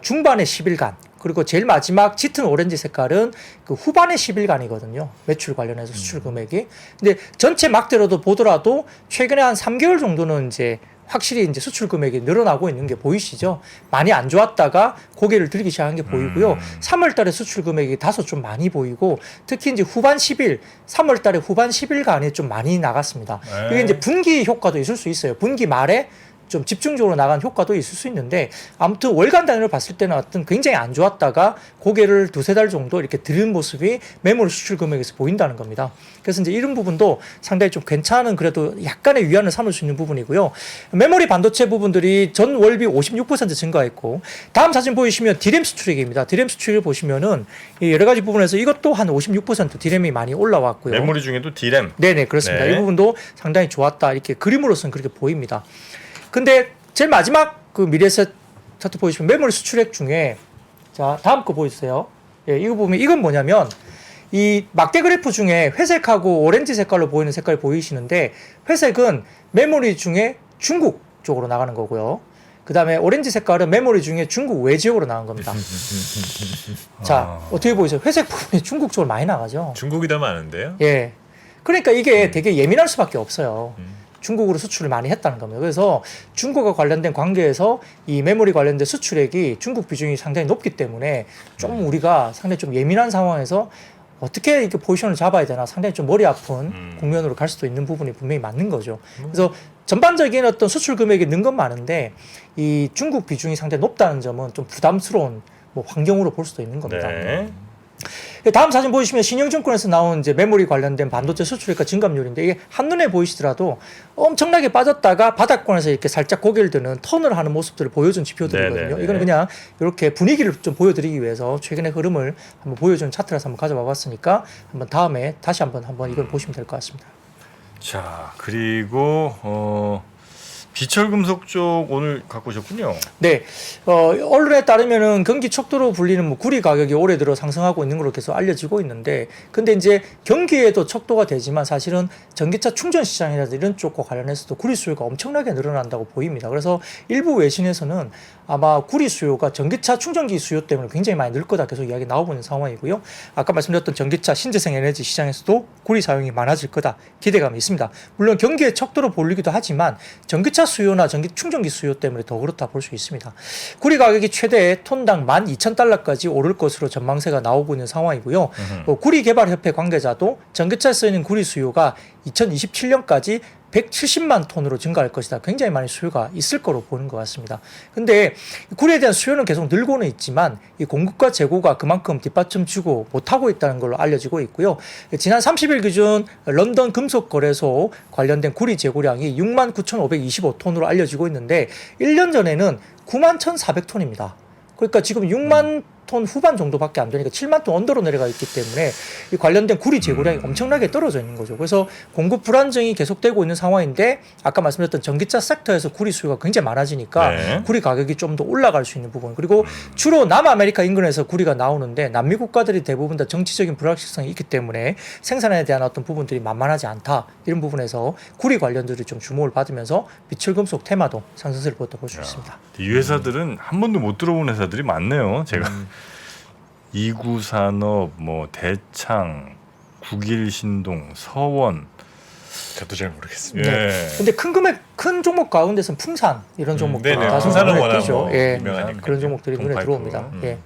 중반의 10일간, 그리고 제일 마지막 짙은 오렌지 색깔은 그 후반의 10일간이거든요. 매출 관련해서 수출 금액이. 근데 전체 막대로도 보더라도 최근에 한 3개월 정도는 이제 확실히 이제 수출 금액이 늘어나고 있는 게 보이시죠? 많이 안 좋았다가 고개를 들기 시작한 게 보이고요. 3월 달에 수출 금액이 다소 좀 많이 보이고 특히 이제 후반 10일, 3월 달에 후반 10일간에 좀 많이 나갔습니다. 이게 이제 분기 효과도 있을 수 있어요. 분기 말에 좀 집중적으로 나간 효과도 있을 수 있는데 아무튼 월간 단위로 봤을 때는 어떤 굉장히 안 좋았다가 고개를 두세 달 정도 이렇게 들은 모습이 메모리 수출 금액에서 보인다는 겁니다. 그래서 이제 이런 부분도 상당히 좀 괜찮은 그래도 약간의 위안을 삼을 수 있는 부분이고요. 메모리 반도체 부분들이 전 월비 56% 증가했고 다음 사진 보이시면 디램 수출액입니다. 디램 수출을 보시면은 여러 가지 부분에서 이것도 한 56% 디램이 많이 올라왔고요. 메모리 중에도 D램. 네네 그렇습니다. 네. 이 부분도 상당히 좋았다 이렇게 그림으로서는 그렇게 보입니다. 근데 제일 마지막 그 미래에셋 차트 보시면 메모리 수출액 중에 자 다음 거 보여주세요. 예, 이거 보면 이건 뭐냐면 이 막대 그래프 중에 회색하고 오렌지 색깔로 보이는 색깔 보이시는데 회색은 메모리 중에 중국 쪽으로 나가는 거고요. 그 다음에 오렌지 색깔은 메모리 중에 중국 외지역으로 나간 겁니다. 자 어떻게 보이세요? 회색 부분이 중국 쪽으로 많이 나가죠. 중국이 더 많은데요? 예. 그러니까 이게 되게 예민할 수밖에 없어요. 중국으로 수출을 많이 했다는 겁니다. 그래서 중국과 관련된 관계에서 이 메모리 관련된 수출액이 중국 비중이 상당히 높기 때문에 좀 우리가 상당히 좀 예민한 상황에서 어떻게 이렇게 포지션을 잡아야 되나 상당히 좀 머리 아픈 국면으로 갈 수도 있는 부분이 분명히 맞는 거죠. 그래서 전반적인 어떤 수출 금액이 는 건 많은데 이 중국 비중이 상당히 높다는 점은 좀 부담스러운 뭐 환경으로 볼 수도 있는 겁니다. 네. 다음 사진 보시면 신영증권에서 나온 이제 메모리 관련된 반도체 수출액과 증감률인데 이게 한눈에 보이시더라도 엄청나게 빠졌다가 바닥권에서 이렇게 살짝 고개를 드는 턴을 하는 모습들을 보여준 지표들이거든요. 네네네. 이건 그냥 이렇게 분위기를 좀 보여드리기 위해서 최근의 흐름을 한번 보여준 차트라서 한번 가져와 봤으니까 한번 다음에 다시 한번 이걸 보시면 될 것 같습니다. 자 그리고 비철금속 쪽 오늘 갖고 오셨군요. 네, 언론에 따르면은 경기 척도로 불리는 뭐 구리 가격이 올해 들어 상승하고 있는 걸로 계속 알려지고 있는데, 근데 이제 경기에도 척도가 되지만 사실은 전기차 충전 시장이라든지 이런 쪽과 관련해서도 구리 수요가 엄청나게 늘어난다고 보입니다. 그래서 일부 외신에서는 아마 구리 수요가 전기차 충전기 수요 때문에 굉장히 많이 늘 거다 계속 이야기 나오고 있는 상황이고요. 아까 말씀드렸던 전기차 신재생 에너지 시장에서도 구리 사용이 많아질 거다 기대감이 있습니다. 물론 경기의 척도로 몰리기도 하지만 전기차 수요나 전기 충전기 수요 때문에 더 그렇다 볼 수 있습니다. 구리 가격이 최대 톤당 12,000달러까지 오를 것으로 전망세가 나오고 있는 상황이고요. 구리개발협회 관계자도 전기차에 쓰이는 구리 수요가 2027년까지 170만 톤으로 증가할 것이다. 굉장히 많이 수요가 있을 거로 보는 것 같습니다. 근데 구리에 대한 수요는 계속 늘고는 있지만 이 공급과 재고가 그만큼 뒷받침 주고 못하고 있다는 걸로 알려지고 있고요. 지난 30일 기준 런던 금속거래소 관련된 구리 재고량이 69,525톤으로 알려지고 있는데 1년 전에는 91,400톤입니다. 그러니까 지금 6만 톤 후반 정도밖에 안 되니까 7만 톤 언더로 내려가 있기 때문에 이 관련된 구리 재고량이 엄청나게 떨어져 있는 거죠. 그래서 공급 불안정이 계속되고 있는 상황인데 아까 말씀드렸던 전기차 섹터에서 구리 수요가 굉장히 많아지니까 네. 구리 가격이 좀 더 올라갈 수 있는 부분. 그리고 주로 남아메리카 인근에서 구리가 나오는데 남미 국가들이 대부분 다 정치적인 불확실성이 있기 때문에 생산에 대한 어떤 부분들이 만만하지 않다. 이런 부분에서 구리 관련들이 좀 주목을 받으면서 비철금속 테마도 상승세를 보였다 볼 수 있습니다. 이 회사들은 한 번도 못 들어본 회사들이 많네요. 제가 이구산업, 뭐 대창, 국일신동, 서원. 저도 잘 모르겠습니다. 예. 근데 큰 종목 가운데서는 풍산 이런 종목들이 네네. 다소 풍산은 눈에 워낙 띄죠. 뭐 예. 유명하니까요. 그런 종목들이 눈에 동파이프. 들어옵니다. 예.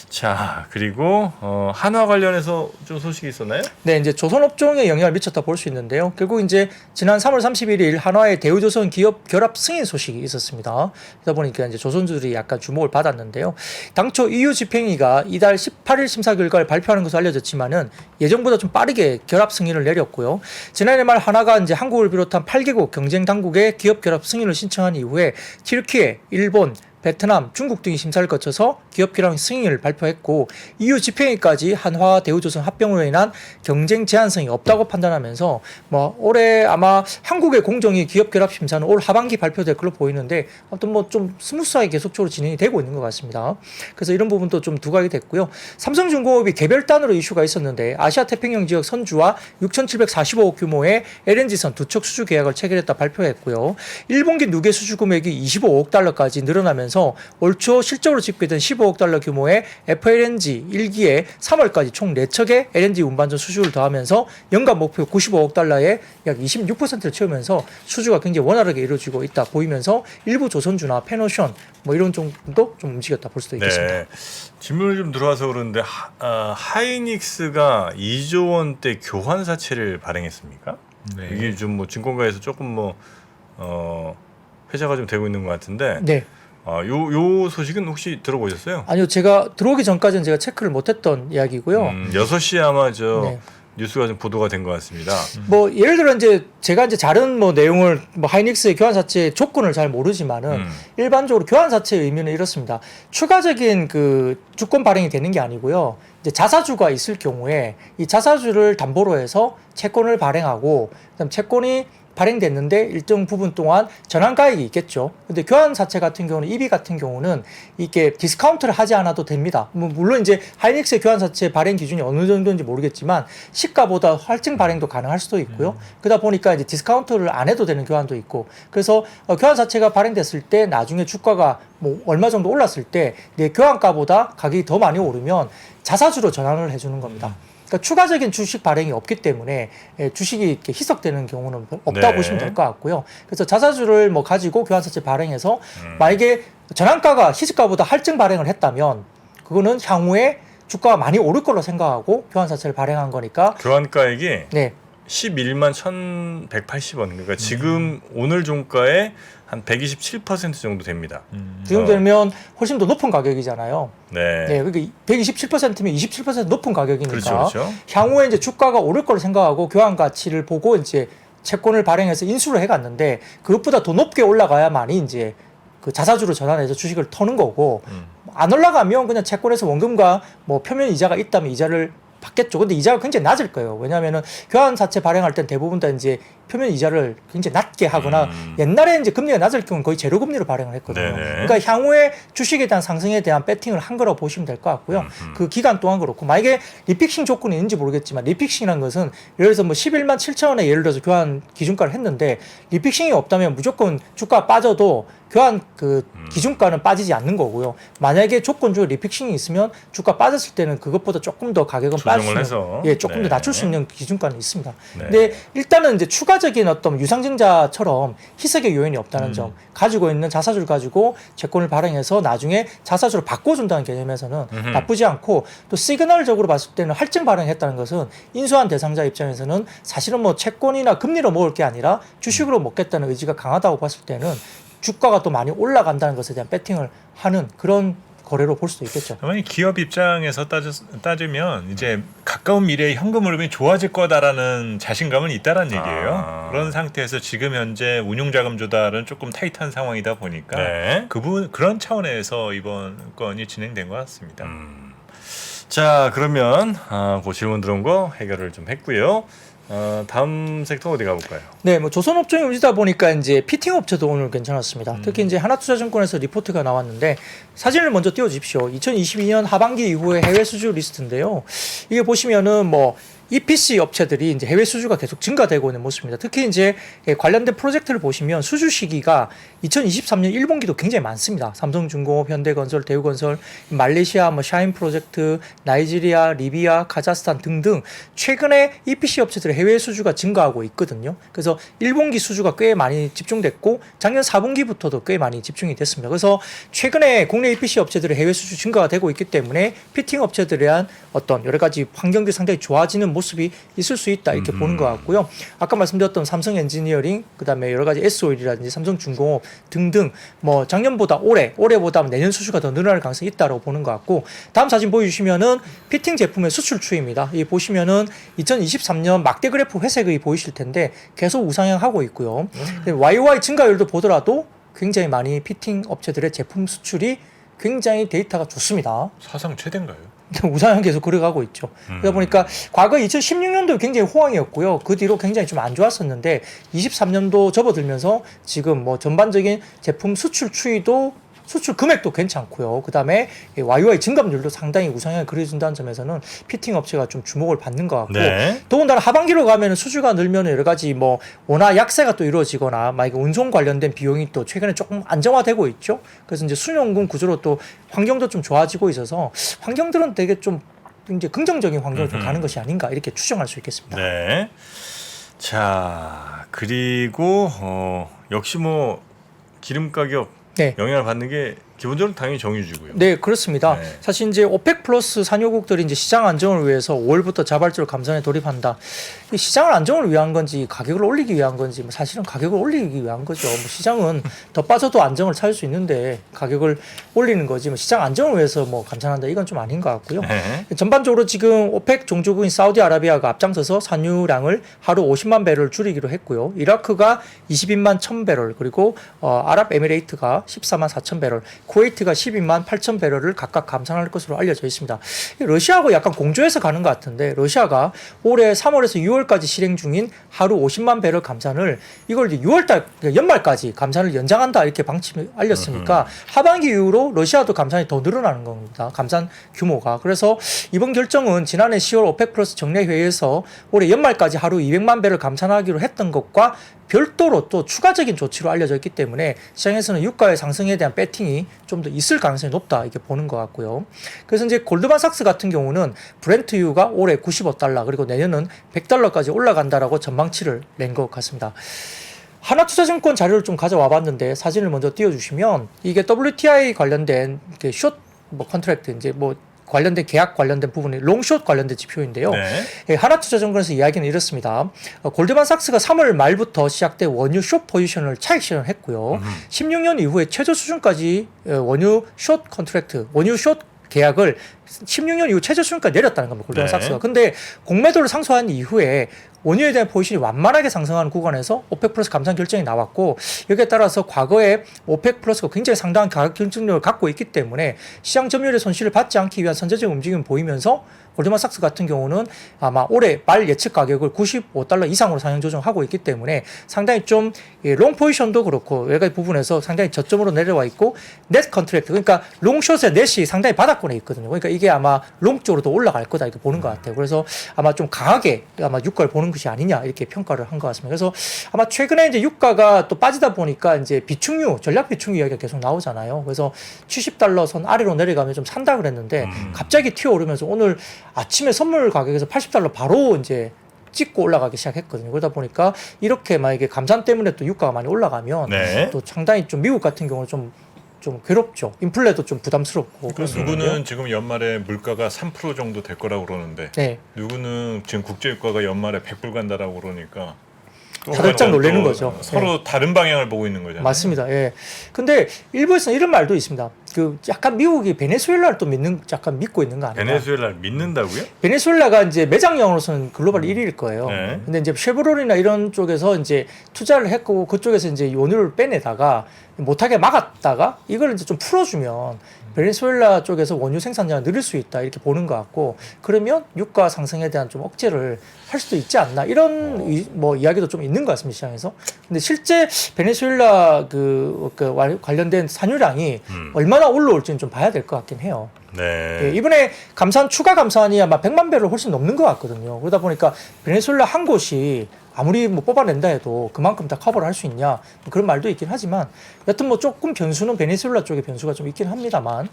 자, 그리고 한화 관련해서 좀 소식이 있었나요? 네, 이제 조선업종에 영향을 미쳤다 볼 수 있는데요. 결국 이제 지난 3월 31일 한화의 대우조선 기업 결합 승인 소식이 있었습니다. 그러다 보니까 이제 조선주들이 약간 주목을 받았는데요. 당초 EU 집행위가 이달 18일 심사 결과를 발표하는 것으로 알려졌지만은 예정보다 좀 빠르게 결합 승인을 내렸고요. 지난해 말 한화가 이제 한국을 비롯한 8개국 경쟁 당국에 기업 결합 승인을 신청한 이후에 튀르키예, 일본, 베트남, 중국 등이 심사를 거쳐서 기업 결합 승인을 발표했고 EU 집행위까지 한화 대우조선 합병으로 인한 경쟁 제한성이 없다고 판단하면서 뭐 올해 아마 한국의 공정위 기업 결합 심사는 올 하반기 발표될 걸로 보이는데 아무튼 뭐 좀 스무스하게 계속적으로 진행이 되고 있는 것 같습니다. 그래서 이런 부분도 좀 두각이 됐고요. 삼성중공업이 개별단으로 이슈가 있었는데 아시아 태평양 지역 선주와 6,745억 규모의 LNG선 두 척 수주 계약을 체결했다 발표했고요. 1분기 누계 수주 금액이 25억 달러까지 늘어나면서 올 초 실적으로 집계된 15억 달러 규모의 FLNG 1기에 3월까지 총 4척의 LNG 운반전 수주를 더하면서 연간 목표 95억 달러의 약 26%를 채우면서 수주가 굉장히 원활하게 이루어지고 있다 보이면서 일부 조선주나 페노션 뭐 이런 정도 좀 움직였다 볼 수도 있겠습니다. 네. 질문을 좀 들어와서 그러는데 하이닉스가 2조 원대 교환 사채를 발행했습니까? 네. 이게 좀 뭐 증권가에서 조금 뭐 회자가 좀 되고 있는 것 같은데 네. 요 소식은 혹시 들어보셨어요? 아니요. 제가 들어오기 전까지는 제가 체크를 못했던 이야기고요. 6시에 아마 네. 뉴스가 좀 보도가 된 것 같습니다. 뭐 예를 들어 이제 제가 이제 다른 뭐 내용을 뭐 하이닉스의 교환 사채 조건을 잘 모르지만은 일반적으로 교환 사채의 의미는 이렇습니다. 추가적인 그 주권 발행이 되는 게 아니고요. 이제 자사주가 있을 경우에 이 자사주를 담보로 해서 채권을 발행하고 그다음 채권이 발행됐는데 일정 부분 동안 전환가액이 있겠죠. 근데 교환사채 같은 경우는 EB 같은 경우는 이게 디스카운트를 하지 않아도 됩니다. 뭐 물론 이제 하이닉스의 교환사채 발행 기준이 어느 정도인지 모르겠지만 시가보다 할증 발행도 가능할 수도 있고요. 그러다 보니까 이제 디스카운트를 안 해도 되는 교환도 있고 그래서 교환사채가 발행됐을 때 나중에 주가가 뭐 얼마 정도 올랐을 때 내 교환가보다 가격이 더 많이 오르면 자사주로 전환을 해주는 겁니다. 그러니까 추가적인 주식 발행이 없기 때문에 주식이 이렇게 희석되는 경우는 없다고 네. 보시면 될 것 같고요. 그래서 자사주를 뭐 가지고 교환사채 발행해서 만약에 전환가가 희석가보다 할증 발행을 했다면 그거는 향후에 주가가 많이 오를 걸로 생각하고 교환사채를 발행한 거니까 교환가액이 네. 11만 1,180원. 그러니까 지금 오늘 종가의 한 127% 정도 됩니다. 지금 되면 훨씬 더 높은 가격이잖아요. 네. 네, 그러니까 127%면 27% 높은 가격이니까 그렇죠, 그렇죠. 향후에 이제 주가가 오를 걸로 생각하고 교환 가치를 보고 이제 채권을 발행해서 인수를 해갔는데 그것보다 더 높게 올라가야만이 이제 그 자사주로 전환해서 주식을 터는 거고 안 올라가면 그냥 채권에서 원금과 뭐 표면 이자가 있다면 이자를 받겠죠. 근데 이자가 굉장히 낮을 거예요. 왜냐하면은 교환사채 발행할 땐 대부분 다 이제 표면 이자를 굉장히 낮게 하거나 옛날에 이제 금리가 낮을 경우는 거의 제로 금리로 발행을 했거든요. 네네. 그러니까 향후에 주식에 대한 상승에 대한 배팅을 한 거라고 보시면 될 것 같고요. 그 기간 동안 그렇고 만약에 리픽싱 조건이 있는지 모르겠지만 리픽싱이라는 것은 예를 들어서 뭐 11만 7천 원에 예를 들어서 교환 기준가를 했는데 리픽싱이 없다면 무조건 주가가 빠져도 교환 그 기준가는 빠지지 않는 거고요. 만약에 조건적으로 리픽싱이 있으면 주가 빠졌을 때는 그것보다 조금 더 가격은 빠질 수 조정을 있는, 해서. 예, 조금 네. 더 낮출 수 있는 기준가는 있습니다. 네. 근데 일단은 이제 추가적인 어떤 유상증자처럼 희석의 요인이 없다는 점, 가지고 있는 자사주를 가지고 채권을 발행해서 나중에 자사주로 바꿔준다는 개념에서는 나쁘지 않고, 또 시그널적으로 봤을 때는 할증 발행했다는 것은 인수한 대상자 입장에서는 사실은 뭐 채권이나 금리로 먹을 게 아니라 주식으로 먹겠다는 의지가 강하다고 봤을 때는 주가가 또 많이 올라간다는 것에 대한 배팅을 하는 그런 거래로 볼 수도 있겠죠. 아니 기업 입장에서 따지면 이제 가까운 미래에 현금 흐름이 좋아질 거다라는 자신감은 있다라는 얘기예요. 그런 상태에서 지금 현재 운용 자금 조달은 조금 타이트한 상황이다 보니까 네. 그런 차원에서 이번 건이 진행된 것 같습니다. 자, 그러면 그 질문 들어온 거 해결을 좀 했고요. 다음 섹터 어디 가볼까요? 네, 뭐 조선업종이 움직이다 보니까 이제 피팅 업체도 오늘 괜찮았습니다. 특히 이제 하나투자증권에서 리포트가 나왔는데 사진을 먼저 띄워주십시오. 2022년 하반기 이후의 해외 수주 리스트인데요. 이게 보시면은 뭐 EPC 업체들이 이제 해외 수주가 계속 증가되고 있는 모습입니다. 특히 이제 관련된 프로젝트를 보시면 수주 시기가 2023년 1분기도 굉장히 많습니다. 삼성중공업, 현대건설, 대우건설, 말레이시아, 뭐 샤인 프로젝트, 나이지리아, 리비아, 카자흐스탄 등등 최근에 EPC 업체들의 해외 수주가 증가하고 있거든요. 그래서 1분기 수주가 꽤 많이 집중됐고 작년 4분기부터도 꽤 많이 집중이 됐습니다. 그래서 최근에 국내 EPC 업체들의 해외 수주 증가가 되고 있기 때문에 피팅 업체들에 대한 어떤 여러 가지 환경들이 상당히 좋아지는 모습이 있을 수 있다 이렇게 보는 것 같고요. 아까 말씀드렸던 삼성 엔지니어링, 그다음에 여러 가지 S-오일이라든지 삼성중공업 등등 뭐 작년보다 올해보다 내년 수주가 더 늘어날 가능성이 있다고 보는 것 같고, 다음 사진 보여주시면은 피팅 제품의 수출 추이입니다. 이 보시면은 2023년 막대 그래프 회색의 보이실 텐데 계속 우상향하고 있고요. YOY 증가율도 보더라도 굉장히 많이 피팅 업체들의 제품 수출이 굉장히 데이터가 좋습니다. 사상 최대인가요? 우상향 계속 걸어가고 있죠. 그러다 보니까 과거 2016년도 굉장히 호황이었고요. 그 뒤로 굉장히 좀 안 좋았었는데 23년도 접어들면서 지금 뭐 전반적인 제품 수출 추이도 수출 금액도 괜찮고요. 그 다음에 YOY 증감률도 상당히 우상향을 그려준다는 점에서는 피팅 업체가 좀 주목을 받는 것 같고, 네. 더군다나 하반기로 가면 수주가 늘면 여러 가지 뭐 원화 약세가 또 이루어지거나 만약에 운송 관련된 비용이 또 최근에 조금 안정화되고 있죠. 그래서 이제 순연금 구조로 또 환경도 좀 좋아지고 있어서 환경들은 되게 좀 이제 긍정적인 환경으로 좀 가는 것이 아닌가 이렇게 추정할 수 있겠습니다. 네. 자, 그리고 역시 뭐 기름 가격 네. 영향을 받는 게 기본적으로 당연히 정유주고요. 네, 그렇습니다. 네. 사실 이제 오펙 플러스 산유국들이 이제 시장 안정을 위해서 5월부터 자발적으로 감산에 돌입한다. 이 시장을 안정을 위한 건지 가격을 올리기 위한 건지 뭐 사실은 가격을 올리기 위한 거죠. 뭐 시장은 더 빠져도 안정을 찾을 수 있는데 가격을 올리는 거지. 뭐 시장 안정을 위해서 뭐 감산한다 이건 좀 아닌 것 같고요. 네. 전반적으로 지금 오펙 종주국인 사우디아라비아가 앞장서서 산유량을 하루 50만 배럴 줄이기로 했고요. 이라크가 22만 1000배럴, 그리고 아랍에미레이트가 14만 4천 배럴, 쿠웨이트가 12만 8천 배럴을 각각 감산할 것으로 알려져 있습니다. 러시아하고 약간 공조해서 가는 것 같은데, 러시아가 올해 3월에서 6월까지 실행 중인 하루 50만 배럴 감산을 이걸 이제 6월달 연말까지 감산을 연장한다 이렇게 방침을 알렸으니까 하반기 이후로 러시아도 감산이 더 늘어나는 겁니다. 감산 규모가. 그래서 이번 결정은 지난해 10월 오펙 플러스 정례 회의에서 올해 연말까지 하루 200만 배럴 감산하기로 했던 것과 별도로 또 추가적인 조치로 알려져 있기 때문에 시장에서는 유가의 상승에 대한 배팅이 좀 더 있을 가능성이 높다 이렇게 보는 것 같고요. 그래서 이제 골드만삭스 같은 경우는 브렌트유가 올해 95달러 그리고 내년은 100달러까지 올라간다라고 전망치를 낸 것 같습니다. 하나투자증권 자료를 좀 가져와 봤는데 사진을 먼저 띄워주시면 이게 WTI 관련된 숏 뭐 컨트랙트 이제 뭐 관련된 계약 관련된 부분이 롱숏 관련된 지표인데요. 네. 하나투자증권에서 이야기는 이렇습니다. 골드만삭스가 3월 말부터 시작된 원유 숏 포지션을 차익 실현했고요. 16년 이후에 최저 수준까지 원유 숏 컨트랙트, 원유 숏 계약을 16년 이후 최저 수준까지 내렸다는 겁니다. 골드만삭스가. 네. 근데 공매도를 상소한 이후에 원유에 대한 포지션이 완만하게 상승하는 구간에서 오펙 플러스 감산 결정이 나왔고, 여기에 따라서 과거에 오펙 플러스가 굉장히 상당한 가격 경쟁력을 갖고 있기 때문에 시장 점유율의 손실을 받지 않기 위한 선제적 움직임을 보이면서 골드만삭스 같은 경우는 아마 올해 말 예측 가격을 95달러 이상으로 상향 조정하고 있기 때문에 상당히 좀 롱 포지션도 그렇고 여러 가지 부분에서 상당히 저점으로 내려와 있고, 넷 컨트랙트, 그러니까 롱숏의 넷이 상당히 바닥권에 있거든요. 그러니까 이게 아마 롱 쪽으로도 올라갈 거다 이렇게 보는 것 같아요. 그래서 아마 좀 강하게 아마 유가를 보는 것이 아니냐 이렇게 평가를 한 것 같습니다. 그래서 아마 최근에 이제 유가가 또 빠지다 보니까 이제 비축유, 전략 비축유 이야기가 계속 나오잖아요. 그래서 70달러 선 아래로 내려가면 좀 산다 그랬는데 갑자기 튀어오르면서 오늘 아침에 선물 가격에서 80달러 바로 이제 찍고 올라가기 시작했거든요. 그러다 보니까 이렇게 만약에 감산 때문에 또 유가가 많이 올라가면 네. 또 상당히 좀 미국 같은 경우는 좀 괴롭죠. 인플레도 좀 부담스럽고. 그래서 누구는 지금 연말에 물가가 3% 정도 될 거라고 그러는데 네. 누구는 지금 국제유가가 연말에 100불 간다라고 그러니까 깜짝 놀라는 또 거죠. 서로 다른 방향을 보고 있는 거잖아요. 맞습니다. 예. 근데 일부에서는 이런 말도 있습니다. 그 약간 미국이 베네수엘라를 또 약간 믿고 있는 거 아니냐? 베네수엘라를 믿는다고요? 베네수엘라가 이제 매장량으로서는 글로벌 1위일 거예요. 네. 근데 이제 쉐브론이나 이런 쪽에서 이제 투자를 했고 그쪽에서 이제 원유를 빼내다가 못하게 막았다가 이걸 이제 좀 풀어주면 베네수엘라 쪽에서 원유 생산량을 늘릴 수 있다 이렇게 보는 것 같고 그러면 유가 상승에 대한 좀 억제를 할 수도 있지 않나 이런 뭐 이야기도 좀 있는 것 같습니다 시장에서. 근데 실제 베네수엘라 그 관련된 산유량이 얼마나 올라올지는 좀 봐야 될 것 같긴 해요. 네. 예, 이번에 추가 감산이 아마 100만 배를 훨씬 넘는 것 같거든요. 그러다 보니까 베네수엘라 한 곳이 아무리 뭐 뽑아낸다 해도 그만큼 다 커버를 할 수 있냐 그런 말도 있긴 하지만 여튼 뭐 조금 변수는 베네수엘라 쪽에 변수가 좀 있긴 합니다만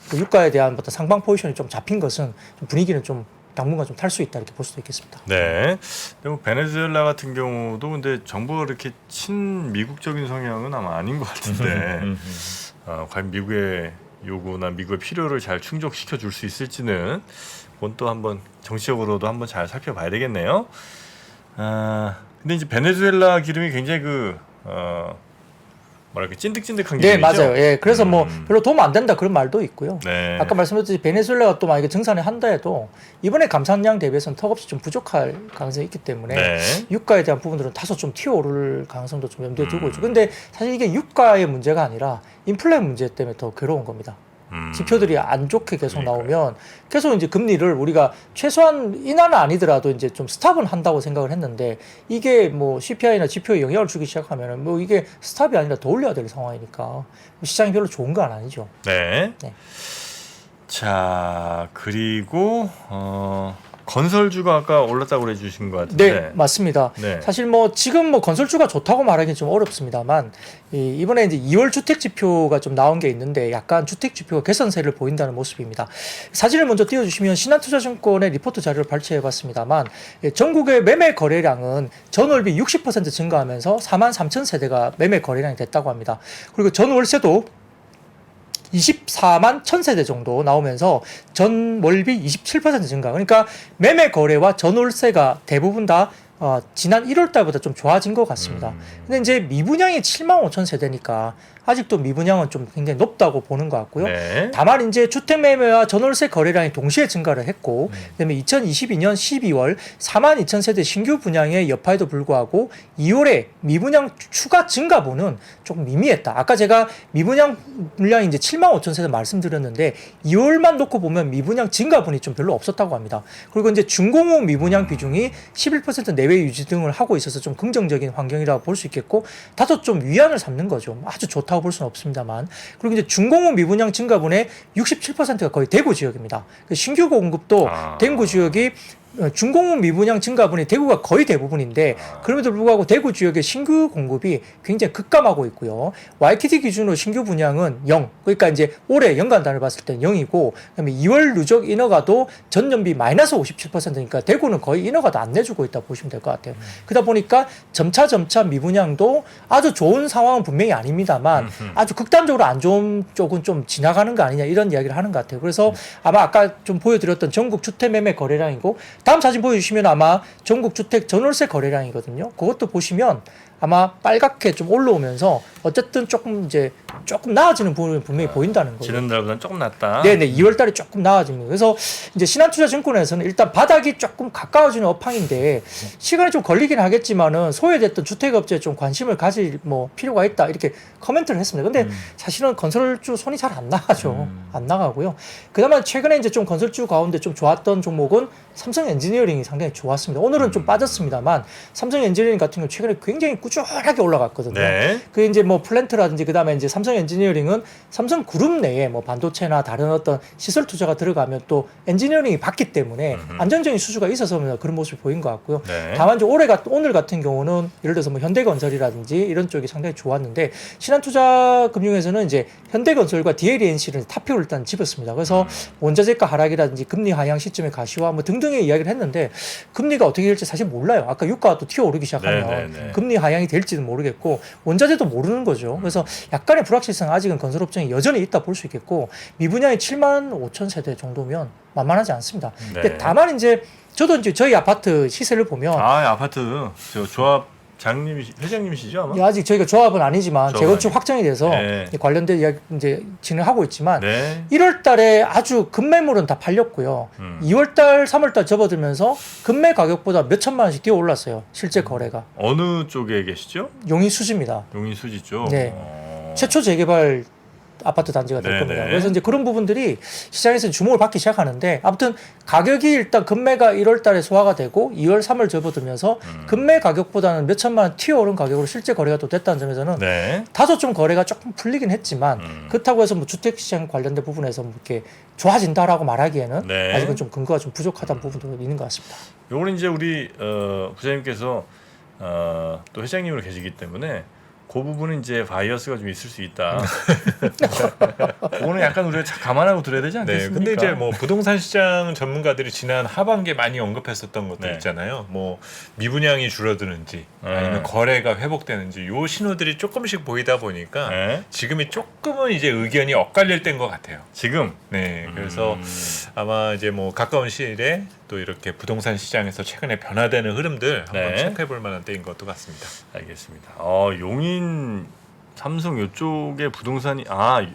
그 유가에 대한 어떤 상방 포지션이 좀 잡힌 것은 좀 분위기는 좀 당분간 좀 탈 수 있다 이렇게 볼 수도 있겠습니다. 네. 근데 뭐 베네수엘라 같은 경우도 근데 정부가 그렇게 친미국적인 성향은 아마 아닌 것 같은데 과연 미국의 요구나 미국의 필요를 잘 충족시켜 줄 수 있을지는 그건 또 한번 정치적으로도 한번 잘 살펴봐야 되겠네요. 근데 이제 베네수엘라 기름이 굉장히 뭐랄까 찐득찐득한 네, 기름이죠. 맞아요. 예, 그래서 뭐 별로 도움 안 된다 그런 말도 있고요. 네. 아까 말씀드렸듯이 베네수엘라가 또 만약에 증산을 한다 해도 이번에 감산량 대비해서는 턱없이 좀 부족할 가능성이 있기 때문에 네. 유가에 대한 부분들은 다소 좀 튀어오를 가능성도 좀 염두에 두고 있죠. 근데 사실 이게 유가의 문제가 아니라 인플레 문제 때문에 더 괴로운 겁니다. 지표들이 안 좋게 계속 나오면 계속 이제 금리를 우리가 최소한 인하는 아니더라도 이제 좀 스탑은 한다고 생각을 했는데 이게 뭐 CPI나 지표에 영향을 주기 시작하면은 뭐 이게 스탑이 아니라 더 올려야 될 상황이니까 시장이 별로 좋은 건 아니죠. 네. 네. 자, 그리고 건설주가 아까 올랐다고 그래 주신 것 같은데. 네, 맞습니다. 네. 사실 뭐 지금 뭐 건설주가 좋다고 말하기는 좀 어렵습니다만 이번에 이제 2월 주택 지표가 좀 나온 게 있는데 약간 주택 지표가 개선세를 보인다는 모습입니다. 사진을 먼저 띄워주시면 신한투자증권의 리포트 자료를 발췌해봤습니다만 전국의 매매 거래량은 전월비 60% 증가하면서 43,000세대가 매매 거래량이 됐다고 합니다. 그리고 전월세도 24만 1000세대 정도 나오면서 전월비 27% 증가. 그러니까 매매 거래와 전월세가 대부분 다 지난 1월 달보다 좀 좋아진 것 같습니다. 근데 이제 미분양이 7만 5천 세대니까 아직도 미분양은 좀 굉장히 높다고 보는 것 같고요. 네. 다만 이제 주택 매매와 전월세 거래량이 동시에 증가를 했고, 그다음에 2022년 12월 4만 2천 세대 신규 분양의 여파에도 불구하고 2월에 미분양 추가 증가분은 조금 미미했다. 아까 제가 미분양 물량이 이제 7만 5천 세대 말씀드렸는데 2월만 놓고 보면 미분양 증가분이 좀 별로 없었다고 합니다. 그리고 이제 준공업 미분양 비중이 11% 내외 유지 등을 하고 있어서 좀 긍정적인 환경이라고 볼 수 있겠고, 다소 좀 위안을 삼는 거죠. 아주 좋다고 볼 수는 없습니다만. 그리고 이제 준공업 미분양 증가분의 67%가 거의 대구 지역입니다. 신규 공급도 대구 지역이 준공업 미분양 증가분이 대구가 거의 대부분인데 그럼에도 불구하고 대구 지역의 신규 공급이 굉장히 급감하고 있고요. YTD 기준으로 신규 분양은 0. 그러니까 이제 올해 연간 단위를 봤을 때 0이고 그다음에 2월 누적 인허가도 전년비 마이너스 57%니까 대구는 거의 인허가도 안 내주고 있다 보시면 될 것 같아요. 그러다 보니까 점차 미분양도 아주 좋은 상황은 분명히 아닙니다만 아주 극단적으로 안 좋은 쪽은 좀 지나가는 거 아니냐 이런 이야기를 하는 것 같아요. 그래서 아마 아까 좀 보여드렸던 전국 주택 매매 거래량이고 다음 사진 보여주시면 아마 전국 주택 전월세 거래량이거든요. 그것도 보시면 아마 빨갛게 좀 올라오면서 어쨌든 조금 나아지는 부분이 분명히 보인다는 거예요. 지난달보다는 조금 낫다. 네네, 2월달에 조금 나아집니다. 그래서 이제 신한투자증권에서는 일단 바닥이 조금 가까워지는 업황인데 시간이 좀 걸리긴 하겠지만은 소외됐던 주택업체에 좀 관심을 가질 뭐 필요가 있다 이렇게 코멘트를 했습니다. 근데 사실은 건설주 손이 잘 안 나가죠. 안 나가고요. 그다음에 최근에 이제 좀 건설주 가운데 좀 좋았던 종목은 삼성 엔지니어링이 상당히 좋았습니다. 오늘은 좀 빠졌습니다만 삼성 엔지니어링 같은 경우 최근에 굉장히 꾸준하게 올라갔거든요. 네. 그 이제 뭐 플랜트라든지 그다음에 이제 삼성 엔지니어링은 삼성 그룹 내에 뭐 반도체나 다른 어떤 시설 투자가 들어가면 또 엔지니어링이 받기 때문에 안정적인 수주가 있어서 그런 모습을 보인 것 같고요. 네. 다만 이제 오늘 같은 경우는 예를 들어서 뭐 현대건설이라든지 이런 쪽이 상당히 좋았는데 신한투자금융에서는 이제 현대건설과 DLNC를 타표를 일단 집었습니다. 그래서 원자재가 하락이라든지 금리 하향 시점의 가시화 뭐 등등의 이야기를 했는데 금리가 어떻게 될지 사실 몰라요. 아까 유가가 또 튀어오르기 시작하면 네. 금리 하향이 될지는 모르겠고 원자재도 모르는 거죠. 그래서 약간의 불확실성 아직은 건설업종이 여전히 있다 볼 수 있겠고 미분양이 7만 5천 세대 정도면 만만하지 않습니다. 네. 근데 다만 이제 저도 이제 저희 아파트 시세를 보면 아파트 저 조합 회장님이시죠 아마? 예, 아직 저희가 조합은 아니지만 조합 재건축 아니고. 확정이 돼서 네. 관련된 이야기 이제 진행하고 있지만 네. 1월 달에 아주 급매물은 다 팔렸고요. 2월 달, 3월 달 접어들면서 급매 가격보다 몇 천만 원씩 뛰어 올랐어요. 실제 거래가. 어느 쪽에 계시죠? 용인 수지입니다. 용인 수지 쪽. 네. 최초 재개발 아파트 단지가 될 네네. 겁니다. 그래서 이제 그런 부분들이 시장에서 주목을 받기 시작하는데 아무튼 가격이 일단 급매가 1월 달에 소화가 되고 2월, 3월 접어들면서 급매 가격보다는 몇 천만 원 튀어오른 가격으로 실제 거래가 또 됐다는 점에서는 네. 다소 좀 거래가 조금 풀리긴 했지만 그렇다고 해서 뭐 주택시장 관련된 부분에서 뭐 이렇게 좋아진다라고 말하기에는 네. 아직은 좀 근거가 좀 부족하다는 부분도 있는 것 같습니다. 요거는 이제 우리 부장님께서 또 회장님으로 계시기 때문에 그 부분은 이제 바이어스가 좀 있을 수 있다. 그거는 약간 우리가 감안하고 들어야 되지 네, 않겠습니까? 근데 이제 뭐 부동산 시장 전문가들이 지난 하반기에 많이 언급했었던 것들 네. 있잖아요. 뭐 미분양이 줄어드는지 아니면 거래가 회복되는지 요 신호들이 조금씩 보이다 보니까 네. 지금이 조금은 이제 의견이 엇갈릴 때인 것 같아요. 지금 네, 그래서 아마 이제 뭐 가까운 시일에 또 이렇게 부동산 시장에서 최근에 변화되는 흐름들 한번 네. 체크해볼 만한 때인 것도 같습니다. 알겠습니다. 용인 삼성 요쪽에 부동산이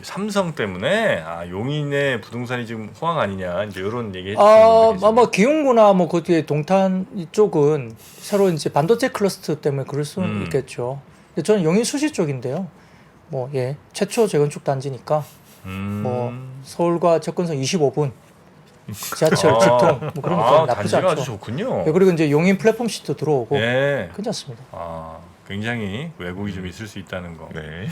삼성 때문에 용인의 부동산이 지금 호황 아니냐 이제 이런 얘기 해주시는 아마 기흥구나 뭐 그 뒤에 동탄 이쪽은 새로 이제 반도체 클러스터 때문에 그럴 수는 있겠죠. 근데 저는 용인 수지 쪽인데요. 뭐 예, 최초 재건축 단지니까 뭐 서울과 접근성 25분 지하철 직통 뭐 그러니까 나쁘지 단지가 않죠. 아주 좋군요. 예, 그리고 이제 용인 플랫폼 시트 들어오고 예. 괜찮습니다. 굉장히 왜곡이 좀 있을 수 있다는 거. 네.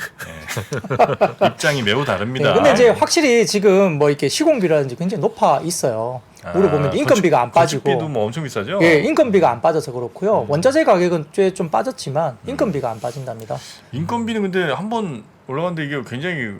입장이 매우 다릅니다. 네, 근데 이제 확실히 지금 뭐 이렇게 시공비라든지 굉장히 높아 있어요. 우리 보면 인건비가 안 빠지고. 건축비도 뭐 엄청 비싸죠? 예, 인건비가 안 빠져서 그렇고요. 원자재 가격은 꽤 좀 빠졌지만 인건비가 안 빠진답니다. 인건비는 근데 한번 올라갔는데 이게 굉장히